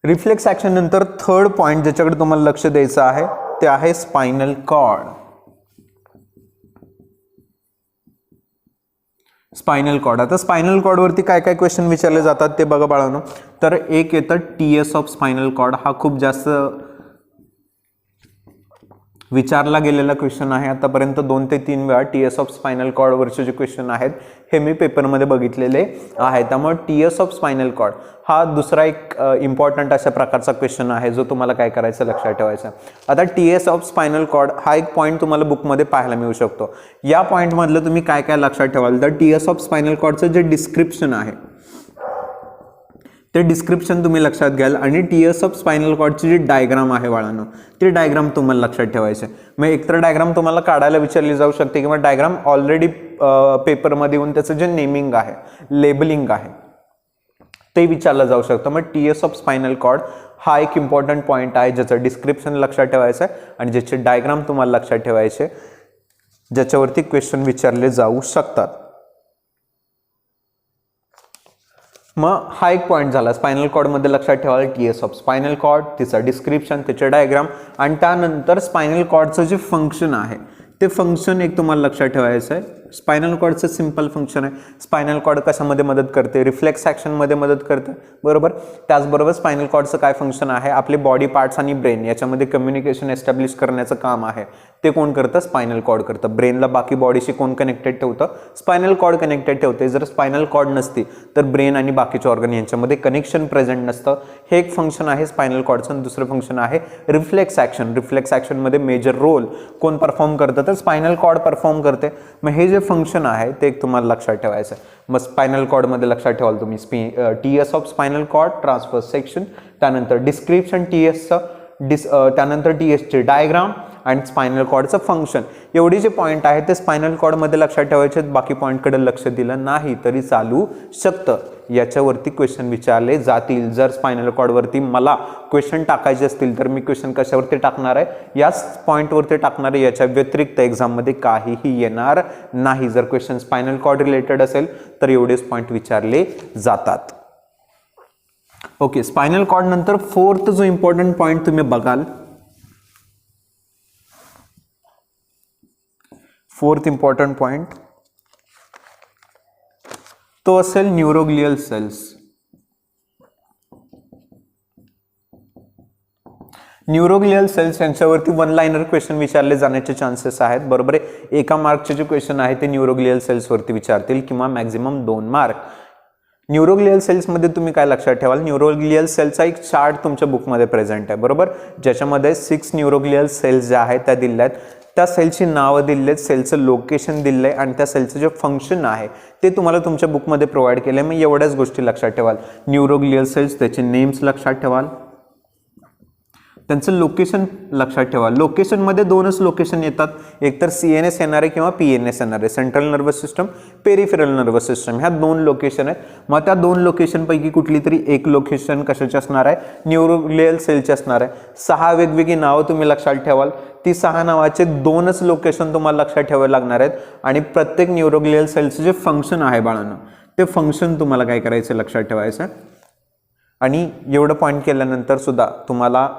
रिफ्लेक्स ॲक्शन नंतर थर्ड पॉईंट ज्याच्याकडे तुम्हाला लक्ष द्यायचं आहे ते आहे स्पायनल कॉर्ड. Spinal cord. आता स्पायनल कॉर्डवरती काय काय क्वेश्चन विचारले जातात ते बघा बाळांनो. तर एक येतं टीएस ऑफ स्पायनल कॉर्ड, हा खूप जास्त विचारला गेलेला क्वेश्चन आहे. आतापर्यंत 2 ते 3 वेळा टीएस ऑफ स्पायनल कॉर्डवरचे जे क्वेश्चन आहेत हे मी पेपरमध्ये बघितलेले आहे. त्यामुळे टीएस ऑफ स्पायनल कॉर्ड हा दुसरा एक इम्पॉर्टंट अशा प्रकारचा क्वेश्चन आहे जो तुम्हाला काय करायचं लक्षात ठेवायचा. आता टीएस ऑफ स्पायनल कॉर्ड हा एक पॉईंट तुम्हाला बुकमध्ये पाहायला मिळू शकतो. या पॉईंटमधलं तुम्ही काय काय लक्षात ठेवाल तर टीएस ऑफ स्पायनल कॉर्डचं जे डिस्क्रिप्शन आहे ते डिस्क्रिप्शन तुम्ही लक्षात घ्याल आणि टीएस ऑफ स्पायनल कॉर्डची जी डायग्राम आहे बाळांनो ती डायग्राम तुम्हाला लक्षात ठेवायची आहे. मग एकतर डायग्राम तुम्हाला काढायला विचारली जाऊ शकते किंवा डायग्राम ऑलरेडी पेपरमध्ये येऊन त्याचं जे नेमिंग आहे, लेबलिंग आहे ते विचारलं जाऊ शकतं. मग टीएस ऑफ स्पायनल कॉर्ड हा एक इम्पॉर्टंट पॉईंट आहे ज्याचं डिस्क्रिप्शन लक्षात ठेवायचं आहे आणि ज्याचे डायग्राम तुम्हाला लक्षात ठेवायचे, ज्याच्यावरती क्वेश्चन विचारले जाऊ शकतात. मग हा एक पॉईंट झाला स्पायनल कॉर्डमध्ये लक्षात ठेवायला टीएस ऑफ स्पायनल कॉर्ड, तिचं डिस्क्रिप्शन, त्याचे डायग्राम आणि त्यानंतर स्पायनल कॉर्डचं जे फंक्शन आहे ते फंक्शन एक तुम्हाला लक्षात ठेवायचं आहे. स्पायनल कॉर्डचं सिंपल फंक्शन आहे. स्पायनल कॉर्ड कशामध्ये मदत करते, रिफ्लेक्स ॲक्शनमध्ये मदत करते बरोबर. त्याचबरोबर स्पायनल कॉर्डचं काय फंक्शन आहे, आपले बॉडी पार्ट्स आणि ब्रेन याच्यामध्ये कम्युनिकेशन एस्टॅब्लिश करण्याचं काम आहे ते कोण करतं, स्पायनल कॉर्ड करतं. ब्रेनला बाकी बॉडीशी कोण कनेक्टेड ठेवतं, स्पायनल कॉर्ड कनेक्टेड ठेवते. जर स्पायनल कॉर्ड नसती तर ब्रेन आणि बाकीचे ऑर्गन यांच्यामध्ये कनेक्शन प्रेझेंट नसतं. हे एक फंक्शन आहे स्पायनल कॉर्डचं. दुसरं फंक्शन आहे रिफ्लेक्स ॲक्शन. रिफ्लेक्स ॲक्शनमध्ये मेजर रोल कोण परफॉर्म करतं तर स्पायनल कॉर्ड परफॉर्म करते. मग हे जे फंक्शन आहे ते एक तुम्हाला लक्षात ठेवायचं आहे. मग स्पायनल कॉर्डमध्ये लक्षात ठेवाल तुम्ही TS of spinal cord, transverse section, त्यानंतर डिस्क्रिप्शन टीएसचं, त्यानंतर टीएसचे डायग्राम आणि स्पायनल कॉर्डचं फंक्शन. एवढे जे पॉईंट आहेत ते स्पायनल कॉर्डमध्ये लक्षात ठेवायचे. बाकी पॉईंटकडे लक्ष दिलं नाही तरी चालू शकतं. याच्यावरती क्वेश्चन विचारले जातील. जर स्पायनल कॉर्डवरती मला क्वेश्चन टाकायचे असतील तर मी क्वेश्चन कशावरती टाकणार आहे, याच पॉईंटवरती टाकणार आहे. याच्या व्यतिरिक्त एक्झाममध्ये काहीही येणार नाही. जर क्वेश्चन स्पायनल कॉर्ड रिलेटेड असेल तर एवढेच पॉईंट विचारले जातात. ओके, स्पायनल कॉर्ड नंतर फोर्थ जो इम्पॉर्टंट पॉईंट तुम्ही बघाल, फोर्थ इम्पॉर्टंट पॉइंट तो असेल न्यूरोग्लियल सेल्स. न्यूरोग्लियल सेल्स यांच्यावरती 1 लाइनर क्वेश्चन विचारले जाण्याचे चान्सेस आहेत बरोबर आहे. एका मार्कचे जे क्वेश्चन आहे ते न्यूरोग्लियल सेल्स वरती विचारतील किंवा मॅक्झिमम 2 मार्क. न्यूरोग्लियल सेल्समध्ये तुम्ही काय लक्षात ठेवाल, न्यूरोग्लियल सेलचा एक चार्ट तुमच्या बुकमध्ये प्रेझेंट आहे बरोबर, ज्याच्यामध्ये 6 न्यूरोग्लियल सेल्स ज्या आहेत त्या दिल्या आहेत. त्या सेलची नावं दिली आहेत, सेलचं लोकेशन दिलं आहे आणि त्या सेलचं जे फंक्शन आहे ते तुम्हाला तुमच्या बुकमध्ये प्रोव्हाइड केलं आहे. मग एवढ्याच गोष्टी लक्षात ठेवाल. न्यूरोग्लियल सेल्स, त्याचे नेम्स लक्षात ठेवाल, त्यांचं लोकेशन लक्षात ठेवा. लोकेशनमध्ये 2च लोकेशन येतात, एकतर CNS येणार आहे किंवा PNS येणार आहे, central nervous system, peripheral nervous system. ह्या 2 लोकेशन आहेत. मग त्या 2 लोकेशनपैकी कुठली तरी एक लोकेशन कशाची असणार आहे, न्यूरोग्लियल सेलची असणार आहे. 6 वेगवेगळी नावं तुम्ही लक्षात ठेवाल. ती 6 नावाचे 2च लोकेशन तुम्हाला लक्षात ठेवावे लागणार आहेत आणि प्रत्येक न्यूरोग्लियल सेलचं जे फंक्शन आहे बाळांनो ते फंक्शन तुम्हाला काय करायचं लक्षात ठेवायचं. आणि एवढं पॉईंट केल्यानंतर सुद्धा तुम्हाला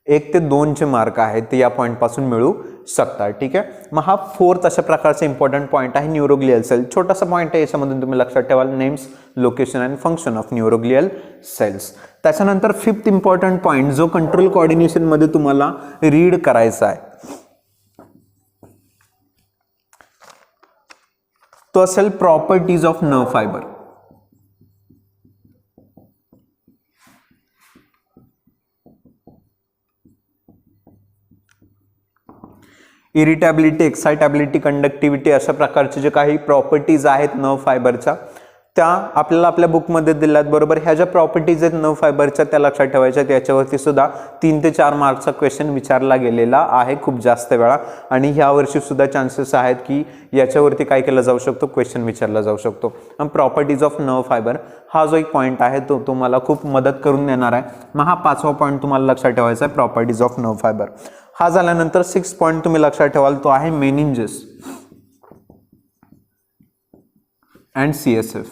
1 ते 2चे मार्क आहेत ते या पॉईंट पासून मिळू शकतात. ठीक आहे. मग हा फोर्थ अशा प्रकारचा इम्पॉर्टंट पॉईंट आहे न्यूरोग्लियल सेल. छोटासा पॉईंट आहे, याच्यामधून तुम्ही लक्षात ठेवाल names, location and function of neuroglial cells. त्याच्यानंतर 5th इम्पॉर्टंट पॉईंट जो कंट्रोल कोऑर्डिनेशन मध्ये तुम्हाला रीड करायचा आहे तो असेल properties of nerve fibre. Irritability, excitability, conductivity अशा प्रकारचे जे काही प्रॉपर्टीज आहेत नर्व फायबरच्या त्या आपल्याला आपल्या बुकमध्ये दिल्यात बरोबर. ह्या ज्या प्रॉपर्टीज आहेत नर्व फायबरच्या त्या लक्षात ठेवायच्या. याच्यावरती सुद्धा 3 ते 4 मार्क्सचा क्वेश्चन विचारला गेलेला आहे खूप जास्त वेळा, आणि ह्या वर्षी सुद्धा चान्सेस आहेत की याच्यावरती काय केलं जाऊ शकतो, क्वेश्चन विचारला जाऊ शकतो. आणि प्रॉपर्टीज ऑफ नर्व फायबर हा जो एक पॉईंट आहे तो तुम्हाला खूप मदत करून देणार आहे. मग हा 5वा पॉईंट तुम्हाला लक्षात ठेवायचा आहे, प्रॉपर्टीज ऑफ नर्व फायबर. हा झाल्यानंतर 6 पॉईंट तुम्ही लक्षात ठेवाल तो आहे मेनिंजेस अँड CSF.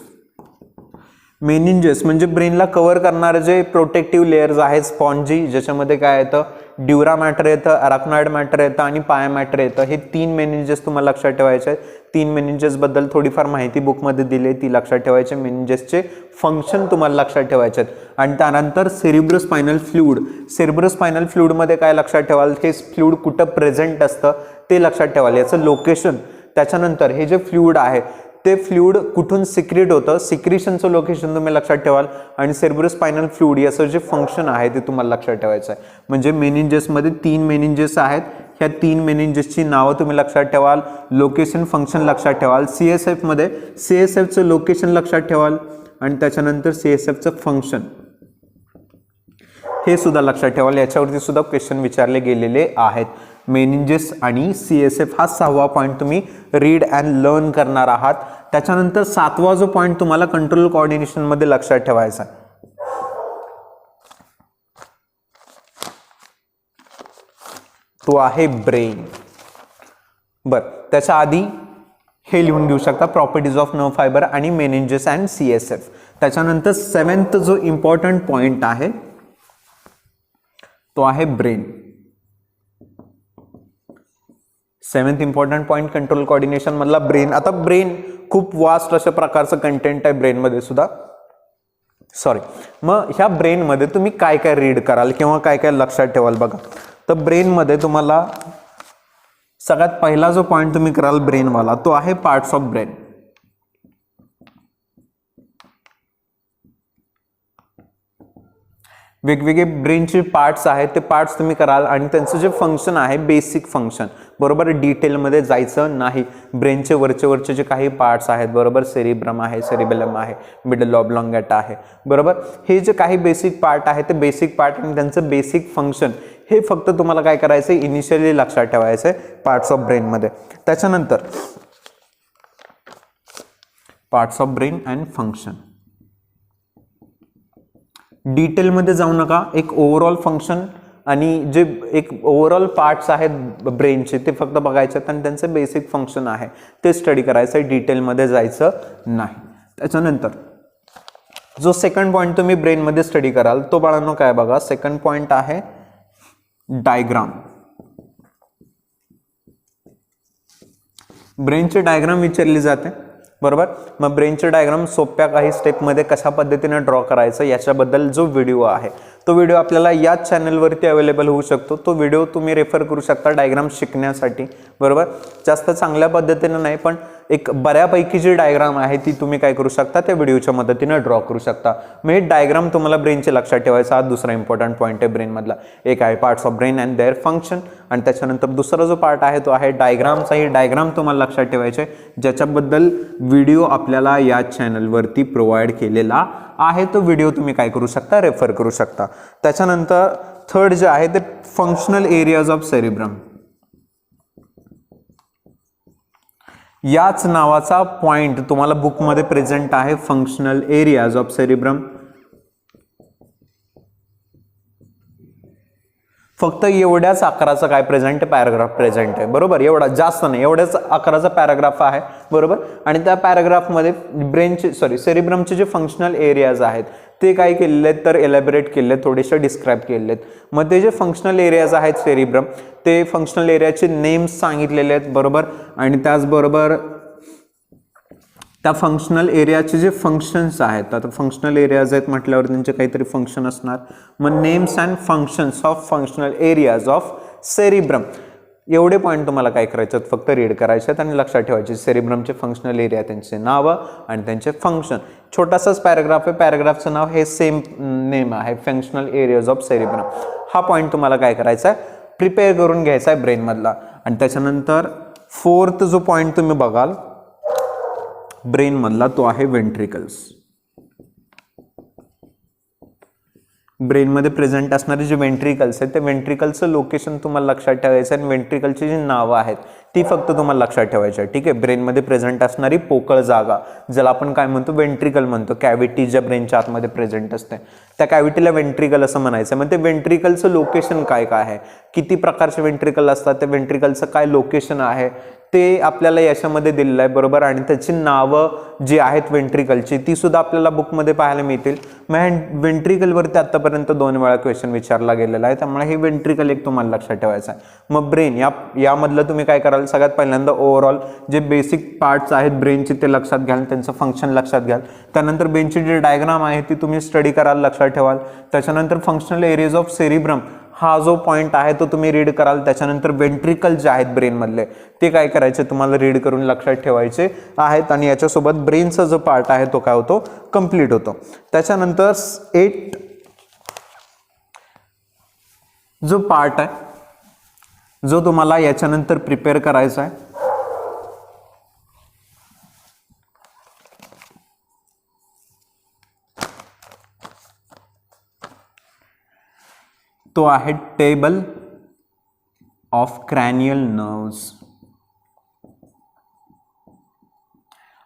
मेनिंजेस म्हणजे ब्रेनला कव्हर करणारे जे प्रोटेक्टिव्ह लेयर्स आहेत स्पॉन्जी, ज्याच्यामध्ये काय येतं, ड्युरा मॅटर येतं, अराक्नॉइड मॅटर येतं आणि पाया मॅटर येतं. हे 3 मेनिंजेस तुम्हाला लक्षात ठेवायचे आहेत. 3 मेनिंजेस बद्दल थोडीफार माहिती बुकमध्ये दिली आहे, ती लक्षात ठेवायची. मेनिंजेसचे फंक्शन तुम्हाला लक्षात ठेवायचे आहेत. आणि त्यानंतर सेरिब्रोस्पायनल फ्लुइड. सेरिब्रोस्पायनल फ्लुइडमध्ये काय लक्षात ठेवाल, हे फ्लुइड कुठं प्रेझेंट असतं ते लक्षात ठेवाल, याचं लोकेशन. त्याच्यानंतर हे जे फ्लुइड आहे ते फ्लुइड कुठून सिक्रेट होतं, सिक्रेशनचं लोकेशन तुम्ही लक्षात ठेवाल. आणि सेरिब्रोस्पायनल फ्लुइड याचं जे फंक्शन आहे ते तुम्हाला लक्षात ठेवायचं आहे. म्हणजे मेनिंजेसमध्ये 3 मेनिंजेस आहेत. ह्या 3 मेनिंजेसची नावं तुम्ही लक्षात ठेवाल, लोकेशन, फंक्शन लक्षात ठेवाल. CSF मध्ये CSFचं लोकेशन लक्षात ठेवाल आणि त्याच्यानंतर CSFचं फंक्शन हे सुद्धा लक्षात ठेवाल. याच्यावरती सुद्धा क्वेश्चन विचारले गेलेले आहेत. मेनिंजेस आणि CSF हा 6वा पॉईंट तुम्ही रीड अँड लर्न करणार आहात. त्याच्यानंतर 7वा जो पॉईंट तुम्हाला कंट्रोल कोऑर्डिनेशन मध्ये लक्षात ठेवायचा आहे तो आहे ब्रेन. त्याच्या आधी हे लिहून घेऊ शकता, प्रॉपर्टीज ऑफ नर्व फायबर आणि मेनिंजेस अँड CSF. त्याच्यानंतर 7th जो इम्पॉर्टंट पॉइंट आहे तो आहे brain. 7th important point control coordination मधला ब्रेन. आता ब्रेन खूप वास्ट अशा प्रकारचं कंटेंट आहे ब्रेनमध्ये सुद्धा. मग ह्या ब्रेनमध्ये तुम्ही काय काय रीड कराल किंवा काय काय लक्षात ठेवाल बघा. तर ब्रेनमध्ये तुम्हाला सगळ्यात पहिला जो पॉइंट तुम्ही कराल ब्रेनवाला तो आहे पार्ट्स ऑफ ब्रेन. वेगवेगळे ब्रेनचे पार्ट्स आहेत ते पार्ट्स तुम्ही कराल आणि त्यांचं जे फंक्शन आहे बेसिक फंक्शन बरोबर, डिटेलमध्ये जायचं नाही. ब्रेनचे वरचे जे काही पार्ट्स आहेत बरोबर, सेरिब्रम आहे, सेरिबेलम आहे, मिडल ऑब्लॉंगेटा आहे बरोबर, हे जे काही बेसिक पार्ट आहे ते बेसिक पार्ट आणि त्यांचं बेसिक फंक्शन हे फक्त तुम्हाला काय करायचं आहे, इनिशियली लक्षात ठेवायचं आहे पार्ट्स ऑफ ब्रेनमध्ये. त्याच्यानंतर parts of brain and function, डिटेलमध्ये जाऊ नका. एक ओव्हरऑल फंक्शन आणि जे एक ओव्हरऑल पार्ट्स आहेत ब्रेनचे ते फक्त बघायचे आहेत आणि त्यांचे बेसिक फंक्शन आहे ते स्टडी करायचं आहे, डिटेलमध्ये जायचं नाही. त्याच्यानंतर जो सेकंड पॉईंट तुम्ही ब्रेनमध्ये स्टडी कराल तो बाळांनो काय बघा, सेकंड पॉईंट आहे डायग्राम. ब्रेनचे डायग्राम विचारली जाते बरोबर. मग ब्रेनचे डायग्राम सोप्या काही स्टेपमध्ये कशा पद्धतीने ड्रॉ करायचं याच्याबद्दल जो व्हिडिओ आहे तो व्हिडिओ आपल्याला याच चॅनलवरती अवेलेबल होऊ शकतो. तो व्हिडिओ तुम्ही रेफर करू शकता डायग्राम शिकण्यासाठी बरोबर. जास्त चांगल्या पद्धतीने नाही पण एक बऱ्यापैकी जी डायग्राम आहे ती तुम्ही काय करू शकता, त्या व्हिडिओच्या मदतीने ड्रॉ करू शकता. मग हे डायग्राम तुम्हाला ब्रेनचे लक्षात ठेवायचा हा दुसरा इम्पॉर्टंट पॉईंट आहे ब्रेनमधला. एक आहे parts of brain and their function आणि त्याच्यानंतर दुसरा जो पार्ट आहे तो आहे डायग्रामचा. ही डायग्राम तुम्हाला लक्षात ठेवायचे ज्याच्याबद्दल व्हिडिओ आपल्याला या चॅनलवरती प्रोव्हाइड केलेला आहे. तो व्हिडिओ तुम्ही काय करू शकता, रेफर करू शकता. त्याच्यानंतर थर्ड जे आहे ते फंक्शनल एरियाज ऑफ सेरिब्रम. याच नावाचा पॉइंट तुम्हाला बुकमध्ये प्रेझेंट आहे, फंक्शनल एरियाज ऑफ सेरिब्रम. फक्त एवढ्याच आकाराचा काय प्रेझेंट आहे, पॅराग्राफ प्रेझेंट आहे बरोबर. एवढा जास्त नाही, एवढ्याच आकाराचा पॅराग्राफ आहे बरोबर. आणि त्या पॅराग्राफमध्ये ब्रेनचे सेरिब्रमचे जे फंक्शनल एरियाज आहेत ते काय केलेले आहेत तर एलॅबोरेट केले, थोडेसे डिस्क्राईब केले आहेत. मग ते जे फंक्शनल एरियाज आहेत सेरिब्रम ते फंक्शनल एरियाचे नेम्स सांगितलेले आहेत बरोबर. आणि त्याचबरोबर त्या फंक्शनल एरियाचे जे फंक्शन्स आहेत, आता फंक्शनल एरियाज आहेत म्हटल्यावर त्यांचे काहीतरी फंक्शन असणार. मग names and functions of functional areas of cerebrum एवढे पॉईंट तुम्हाला काय करायचे आहेत, फक्त रीड करायचे आहेत आणि लक्षात ठेवायचे. सेरिब्रमचे फंक्शनल एरिया, त्यांचे नावं आणि त्यांचे फंक्शन. छोटासाच पॅराग्राफ आहे, पॅराग्राफचं नाव हे सेम नेम आहे, फंक्शनल एरियाज ऑफ सेरिब्रम. हा पॉईंट तुम्हाला काय करायचा आहे, प्रिपेअर करून घ्यायचा आहे ब्रेनमधला. आणि त्याच्यानंतर फोर्थ जो पॉईंट तुम्ही बघाल ब्रेन मधला तो आहे व्हेंट्रिकल्स. ब्रेनमध्ये प्रेझेंट असणारे जे व्हेंट्रिकल्स आहेत, ते व्हेंट्रिकलचं लोकेशन तुम्हाला लक्षात ठेवायचं आणि व्हेंट्रिकलची जी नावं आहेत ती फक्त तुम्हाला लक्षात ठेवायची आहे. ठीक आहे. ब्रेनमध्ये प्रेझेंट असणारी पोकळ जागा, ज्याला आपण काय म्हणतो, व्हेंट्रिकल म्हणतो. कॅव्हिटी ज्या ब्रेनच्या आतमध्ये प्रेझेंट असते त्या कॅव्हिटीला व्हेंट्रिकल असं म्हणायचं. मग ते व्हेंट्रिकलचं लोकेशन काय काय आहे, किती प्रकारचे व्हेंट्रिकल असतात, त्या व्हेंट्रिकलचं काय लोकेशन आहे ते आपल्याला याच्यामध्ये दिलेलं आहे. बरोबर. आणि त्याची नावं जी आहेत व्हेंट्रिकलची ती सुद्धा आपल्याला बुकमध्ये पाहायला मिळतील. मग व्हेंट्रिकलवरती आतापर्यंत 2 वेळा क्वेश्चन विचारला गेलेला आहे, त्यामुळे हे व्हेंट्रिकल एक तुम्हाला लक्षात ठेवायचं आहे. मग ब्रेन यामधलं तुम्ही काय कराल, सगळ्यात पहिल्यांदा ओव्हरऑल जे बेसिक पार्ट्स आहेत ब्रेनचे ते लक्षात घ्याल, त्यांचं फंक्शन लक्षात घ्याल. त्यानंतर ब्रेनची जी डायग्राम आहे ती तुम्ही स्टडी कराल, लक्षात ठेवाल. त्याच्यानंतर फंक्शनल एरियाज ऑफ सेरिब्रम हा जो पॉईंट आहे तो तुम्ही रीड कराल. त्याच्यानंतर व्हेंट्रिकल जे आहेत ब्रेनमधले ते काय करायचे तुम्हाला रीड करून लक्षात ठेवायचे आहेत. आणि याच्यासोबत ब्रेनचा जो पार्ट आहे तो काय होतो, कंप्लीट होतो. त्याच्यानंतर 8 जो पार्ट आहे जो तुम्हाला याच्यानंतर प्रिपेअर करायचा आहे, तो आहे टेबल ऑफ क्रॅनियल नर्व्स.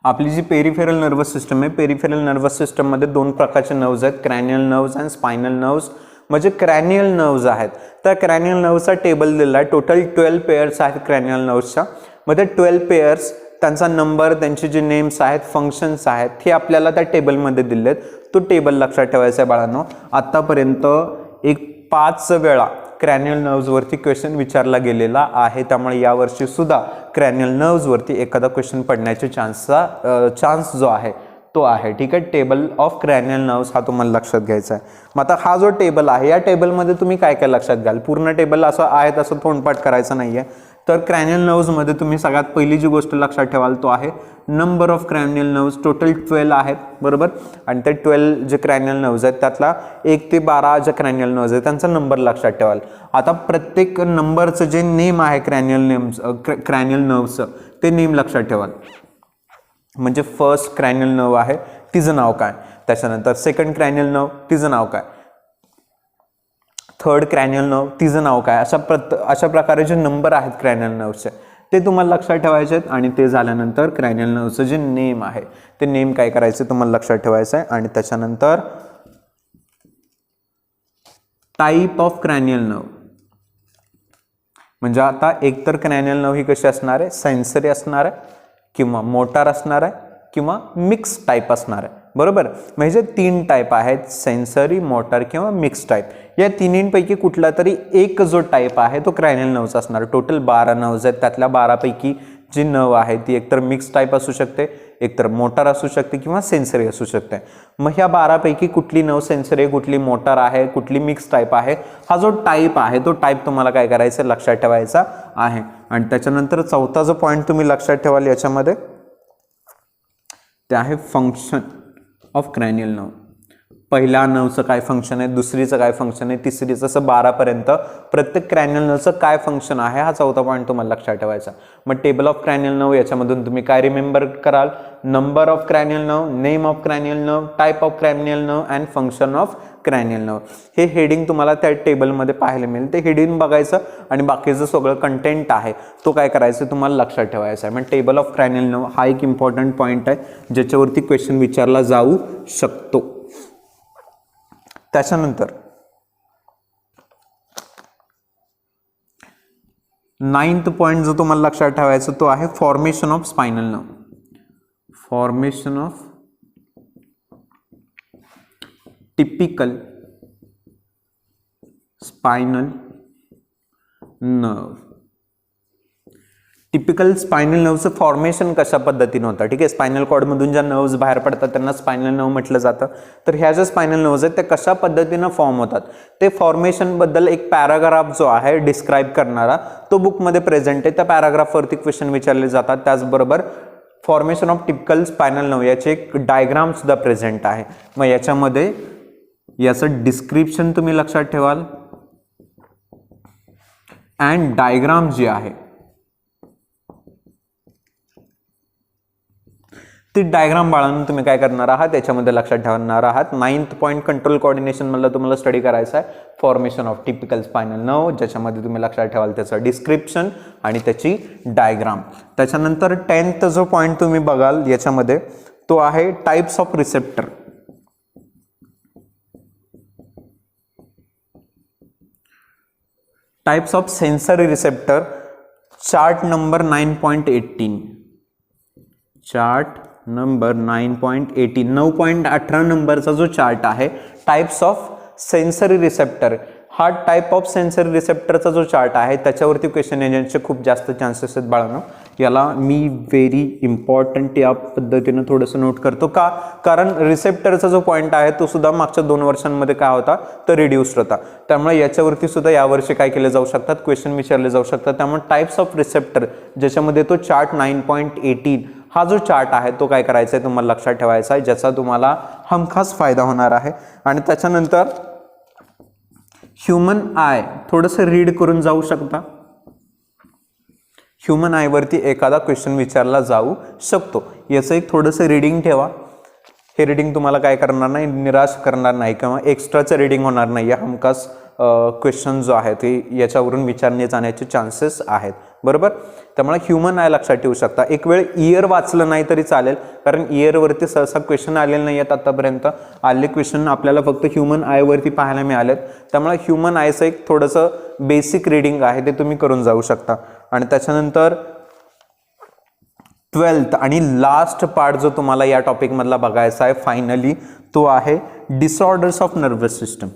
आपली जी पेरिफेरल नर्वस सिस्टम आहे, पेरिफेरल नर्वस सिस्टम मध्ये 2 प्रकारचे नर्व्स आहेत, क्रॅनियल नर्व्स आणि स्पायनल नर्व्स. म्हणजे क्रॅनियल नर्व्स आहेत, तर क्रॅनियल नर्व्सचा टेबल दिला आहे. टोटल 12 पेअर्स आहेत क्रॅनियल नर्व्सच्या. मध्ये 12 पेअर्स, त्यांचा नंबर, त्यांचे जे नेम्स आहेत, फंक्शन्स आहेत, हे आपल्याला त्या टेबलमध्ये दिलेत. तो टेबल लक्षात ठेवायचा आहे बाळांनो. आतापर्यंत एक 5 वेळा क्रॅनियल नर्व्सवरती क्वेश्चन विचारला गेलेला आहे, त्यामुळे यावर्षी सुद्धा क्रॅनियल नर्व्सवरती एखादा क्वेश्चन पडण्याचे चान्स जो आहे तो आहे. ठीक आहे. टेबल ऑफ क्रॅनियल नर्व्स हा तुम्हाला लक्षात घ्यायचा आहे. मग आता हा जो टेबल आहे, या टेबलमध्ये तुम्ही काय काय लक्षात घ्याल. पूर्ण टेबल असं आहे तसं तोंडपाठ करायचं नाहीये. तर क्रॅनियल नर्व्समध्ये तुम्ही सगळ्यात पहिली जी गोष्ट लक्षात ठेवाल तो आहे number of cranial nerves. Total 12 आहेत. बरोबर. आणि ते 12 जे क्रॅनियल नर्व्स आहेत त्यातला 1 ते 12 जे क्रॅनियल नर्व्स आहेत त्यांचा नंबर लक्षात ठेवाल. आता प्रत्येक नंबरचं जे नेम आहे क्रॅनियल नर्व्सचं ते नेम लक्षात ठेवाल. म्हणजे फर्स्ट क्रॅनियल नर्व आहे तिचं नाव काय, त्याच्यानंतर सेकंड क्रॅनियल नर्व तिचं नाव काय, थर्ड क्रॅनियल नर्व तिचं नाव काय, अशा प्रकारे जे नंबर आहेत क्रॅनियल नर्व्सचे ते तुम्हाला लक्षात ठेवायचे आहेत. आणि ते झाल्यानंतर क्रॅनियल नर्व्सचं जे नेम आहे ते नेम काय करायचं तुम्हाला लक्षात ठेवायचं आहे. आणि त्याच्यानंतर टाईप ऑफ क्रॅनियल नर्व, म्हणजे आता एकतर क्रॅनियल नर्व ही कशी असणार आहे, सेन्सरी असणार आहे किंवा मोटार असणार आहे किंवा मिक्स टाईप असणार आहे. बरोबर. म्हणजे 3 टाईप आहेत, सेन्सरी, मोटार किंवा मिक्स टाईप. या तिन्हींपैकी कुठला तरी एक जो टाईप आहे तो क्रॅनियल नर्व्स असणार. टोटल 12 नर्व्स आहेत, त्यातल्या 12 पैकी जी नर्व आहे ती एकतर मिक्स टाईप असू शकते, एकतर मोटार असू शकते किंवा सेन्सरी असू शकते. मग ह्या 12 पैकी कुठली नर्व सेन्सरी, कुठली मोटार आहे, कुठली मिक्स टाईप आहे, हा जो टाईप आहे तो टाईप तुम्हाला काय करायचं लक्षात ठेवायचा आहे. आणि त्याच्यानंतर चौथा जो पॉईंट तुम्ही लक्षात ठेवाल याच्यामध्ये ते आहे फंक्शन ऑफ क्रॅनियल नर्व. पहिल्या नर्वचं काय फंक्शन आहे, दुसरीचं काय फंक्शन आहे, तिसरीचं, असं 12 पर्यंत प्रत्येक क्रॅनियल नर्वचं काय फंक्शन आहे हा चौथा पॉईंट तुम्हाला लक्षात ठेवायचा. मग टेबल ऑफ क्रॅनियल नर्व याच्यामधून तुम्ही काय रिमेंबर कराल, number of cranial nerve, name of cranial nerve, type of cranial nerve and function of cranial nerve. हे हेडिंग तुम्हाला त्या टेबलमध्ये पाहायला मिळेल. ते हेडिंग बघायचं आणि बाकीचं सगळं कंटेंट आहे तो काय करायचं तुम्हाला लक्षात ठेवायचं आहे. म्हणजे टेबल ऑफ क्रॅनियल नर्व हा एक इम्पॉर्टंट पॉईंट आहे ज्याच्यावरती क्वेश्चन विचारला जाऊ शकतो. त्याच्यानंतर 9th पॉइंट जो तुम्हाला लक्षात ठेवायचा तो आहे formation of spinal nerve. Formation of typical spinal nerve. Typical spinal नर्वचं फॉर्मेशन कशा पद्धतीने होतं. ठीक आहे. स्पायनल कॉर्डमधून ज्या नर्व्स बाहेर पडतात त्यांना स्पायनल नर्व म्हटलं जातं. तर ह्या ज्या स्पायनल नर्व्स आहेत त्या कशा पद्धतीनं फॉर्म होतात ते फॉर्मेशनबद्दल एक पॅराग्राफ जो आहे डिस्क्राईब करणारा तो बुकमध्ये प्रेझेंट आहे. त्या पॅराग्राफवरती क्वेश्चन विचारले जातात. त्याचबरोबर formation of typical spinal nerve याचे एक डायग्राम सुद्धा प्रेझेंट आहे. मग याच्यामध्ये याचं डिस्क्रिप्शन तुम्ही लक्षात ठेवाल अँड डायग्राम जी आहे ती डायग्राम बाळांनो तुम्ही काय करणार आहात त्याच्यामध्ये लक्षात ठेवणार आहात. 9th पॉईंट कंट्रोल कोऑर्डिनेशन मधला तुम्हाला स्टडी करायचा आहे formation of typical spinal nerve, ज्याच्यामध्ये तुम्ही लक्षात ठेवाल त्याचं डिस्क्रिप्शन आणि त्याची डायग्राम. त्याच्यानंतर 10th जो पॉईंट तुम्ही बघाल याच्यामध्ये तो आहे types of receptor. Types of sensory receptor, chart number 9.18. Chart number 9.18 9.18 नंबरचा जो चार्ट आहे टाइप्स ऑफ सेन्सरी रिसेप्टर, हा टाइप ऑफ सेन्सरी रिसेप्टरचा जो चार्ट आहे त्याच्यावरती क्वेश्चन येण्याचे खूप जास्त चान्सेस आहेत बाळांनो. याला मी व्हेरी इम्पॉर्टंट या पद्धतीनं थोडंसं नोट करतो का, कारण रिसेप्टरचा जो पॉईंट आहे तो सुद्धा मागच्या 2 वर्षांमध्ये काय होता तर रिड्यूस्ड होता. त्यामुळे याच्यावरती सुद्धा यावर्षी काय केले जाऊ शकतात, क्वेश्चन विचारले जाऊ शकतात. त्यामुळे टाइप्स ऑफ रिसेप्टर ज्याच्यामध्ये तो चार्ट 9.18 हा जो चार्ट आहे तो काय करायचा आहे तुम्हाला लक्षात ठेवायचा आहे, ज्याचा तुम्हाला हमखास फायदा होणार आहे. आणि त्याच्यानंतर ह्यूमन आय थोडंसं रीड करून जाऊ शकता. ह्यूमन आय वरती एखादा क्वेश्चन विचारला जाऊ शकतो, याचं एक थोडंसं रीडिंग ठेवा. हे रीडिंग तुम्हाला काय करणार नाही, निराश करणार नाही किंवा एक्स्ट्राचं रीडिंग होणार नाही. या हमखास क्वेश्चन जो आहे ते याच्यावरून विचारले जाण्याचे चान्सेस आहेत, बरोबर. त्यामुळे ह्यूमन आय लक्षात ठेवू शकता. एक वेळ इयर वाचलं नाही तरी चालेल, कारण इयरवरती सहसा क्वेश्चन आलेले नाही आहेत आतापर्यंत. आलेले क्वेश्चन आपल्याला फक्त ह्यूमन आय वरती पाहायला मिळालेत. त्यामुळे ह्यूमन आयचं एक थोडंसं बेसिक रीडिंग आहे ते तुम्ही करून जाऊ शकता. आणि त्याच्यानंतर 12th आणि लास्ट पार्ट जो तुम्हाला या टॉपिक मधला बघायचा आहे फायनली, तो आहे disorders of nervous system.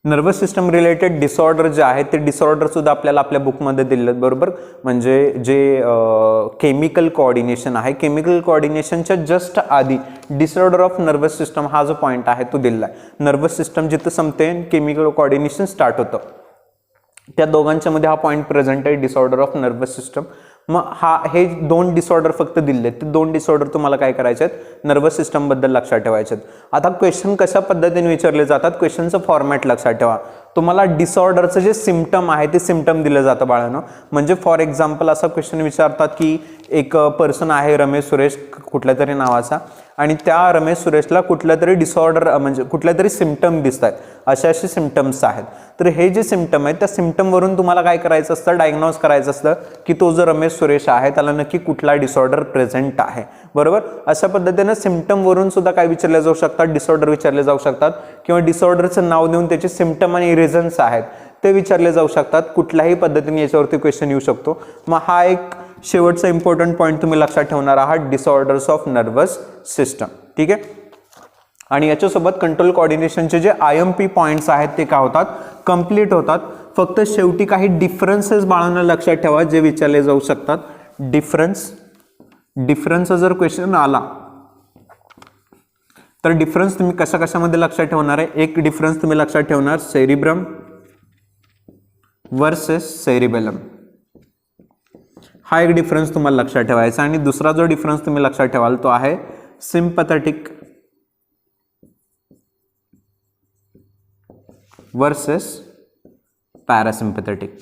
Nervous system related disorder जे आहे ते डिसऑर्डर सुद्धा आपल्याला आपल्या बुकमध्ये दिलेत, बरोबर. म्हणजे जे केमिकल कोऑर्डिनेशन आहे, केमिकल कोऑर्डिनेशनच्या जस्ट आधी डिसऑर्डर ऑफ नर्वस सिस्टम हा जो पॉईंट आहे तो दिलेला आहे. नर्वस सिस्टम जिथं संपते केमिकल कोऑर्डिनेशन स्टार्ट होतं, त्या दोघांच्या मध्ये हा पॉईंट प्रेझेंट आहे डिसऑर्डर ऑफ नर्वस सिस्टम. मग हे 2 डिसऑर्डर फक्त दिले, ते 2 डिसऑर्डर तुम्हाला काय करायचे आहेत नर्वस सिस्टम बद्दल लक्षात ठेवायचे आहेत. आता क्वेश्चन कशा पद्धतीने विचारले जातात, क्वेश्चनचं फॉर्मॅट लक्षात ठेवा. तुम्हाला डिसऑर्डरचं जे सिम्पटम आहे ते सिम्पटम दिलं जातं बाळांनो. म्हणजे फॉर एक्झाम्पल असा क्वेश्चन विचारतात की एक पर्सन आहे रमेश सुरेश कुठल्या तरी नावाचा, आणि त्या रमेश सुरेशला कुठल्या तरी डिसऑर्डर म्हणजे कुठल्या तरी सिम्पटम दिसत आहेत, असे सिम्पटम्स आहेत. तर हे जे सिम्पटम आहेत त्या सिम्पटमवरून तुम्हाला काय करायचं असतं, डायग्नोज करायचं असतं की तो जो रमेश सुरेश आहे त्याला नक्की कुठला डिसऑर्डर प्रेझेंट आहे, बरोबर. अशा पद्धतीने सिम्पटमवरून सुद्धा काय विचारले जाऊ शकतात, डिसऑर्डर विचारले जाऊ शकतात, किंवा डिसऑर्डरचं नाव देऊन त्याचे सिम्पटम आणि रिझन्स आहेत ते विचारले जाऊ शकतात. कुठल्याही पद्धतीने याच्यावरती क्वेश्चन येऊ शकतो. मग हा एक शेवटचा इम्पॉर्टंट पॉईंट तुम्ही लक्षात ठेवणार आहात, डिसऑर्डर्स ऑफ नर्वस सिस्टम, ठीक आहे. आणि याच्यासोबत कंट्रोल कोऑर्डिनेशनचे जे IMP पॉईंट्स आहेत ते काय होतात, कंप्लीट होतात. फक्त शेवटी काही डिफरन्सेस बाळांना लक्षात ठेवा जे विचारले जाऊ शकतात. डिफरन्स जर क्वेश्चन आला तर डिफरन्स तुम्ही कशा कशामध्ये लक्षात ठेवणार आहे. एक डिफरन्स तुम्ही लक्षात ठेवणार सेरिब्रम वर्सेस सेरिबेलम, हा एक डिफरन्स तुम्हाला लक्षात ठेवायचा. आणि दुसरा जो डिफरन्स तुम्ही लक्षात ठेवाल तो आहे सिम्पॅथेटिक वर्सेस पॅरासिम्पॅथेटिक.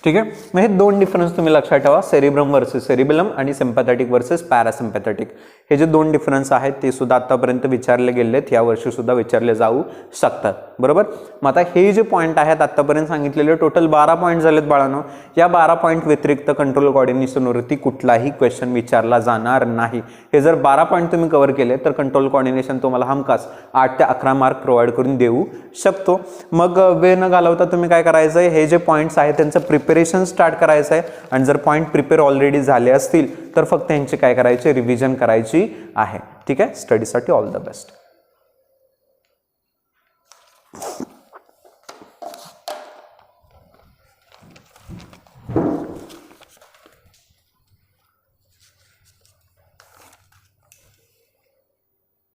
ठीक आहे. मग हे 2 डिफरन्स तुम्ही लक्षात ठेवा, सेरिब्रम वर्सेस सेरिबेलम आणि सिम्पॅथेटिक वर्सेस पॅरासिम्पॅथेटिक. हे जे 2 डिफरन्स आहेत ते सुद्धा आतापर्यंत विचारले गेलेत, या वर्षी सुद्धा विचारले जाऊ शकतात, बरोबर. मग आता हे जे पॉईंट आहेत आतापर्यंत सांगितलेले टोटल 12 पॉईंट झालेत बाळांनो. या 12 पॉईंट व्यतिरिक्त कंट्रोल कोऑर्डिनेशनवरती कुठलाही क्वेश्चन विचारला जाणार नाही. हे जर 12 पॉईंट तुम्ही कव्हर केले तर कंट्रोल कोऑर्डिनेशन तुम्हाला हमखास 8 ते 11 मार्क प्रोव्हाइड करून देऊ शकतो. मग वेळ न घालवता तुम्ही काय करायचं आहे, हे जे पॉईंट्स आहेत त्यांचं प्रिपरेशन स्टार्ट करायचं आहे. आणि जर पॉईंट प्रिपेअर ऑलरेडी झाले असतील तर फक्त यांची काय करायची, रिव्हिजन करायची आहे, ठीक आहे. स्टडीसाठी ऑल द बेस्ट.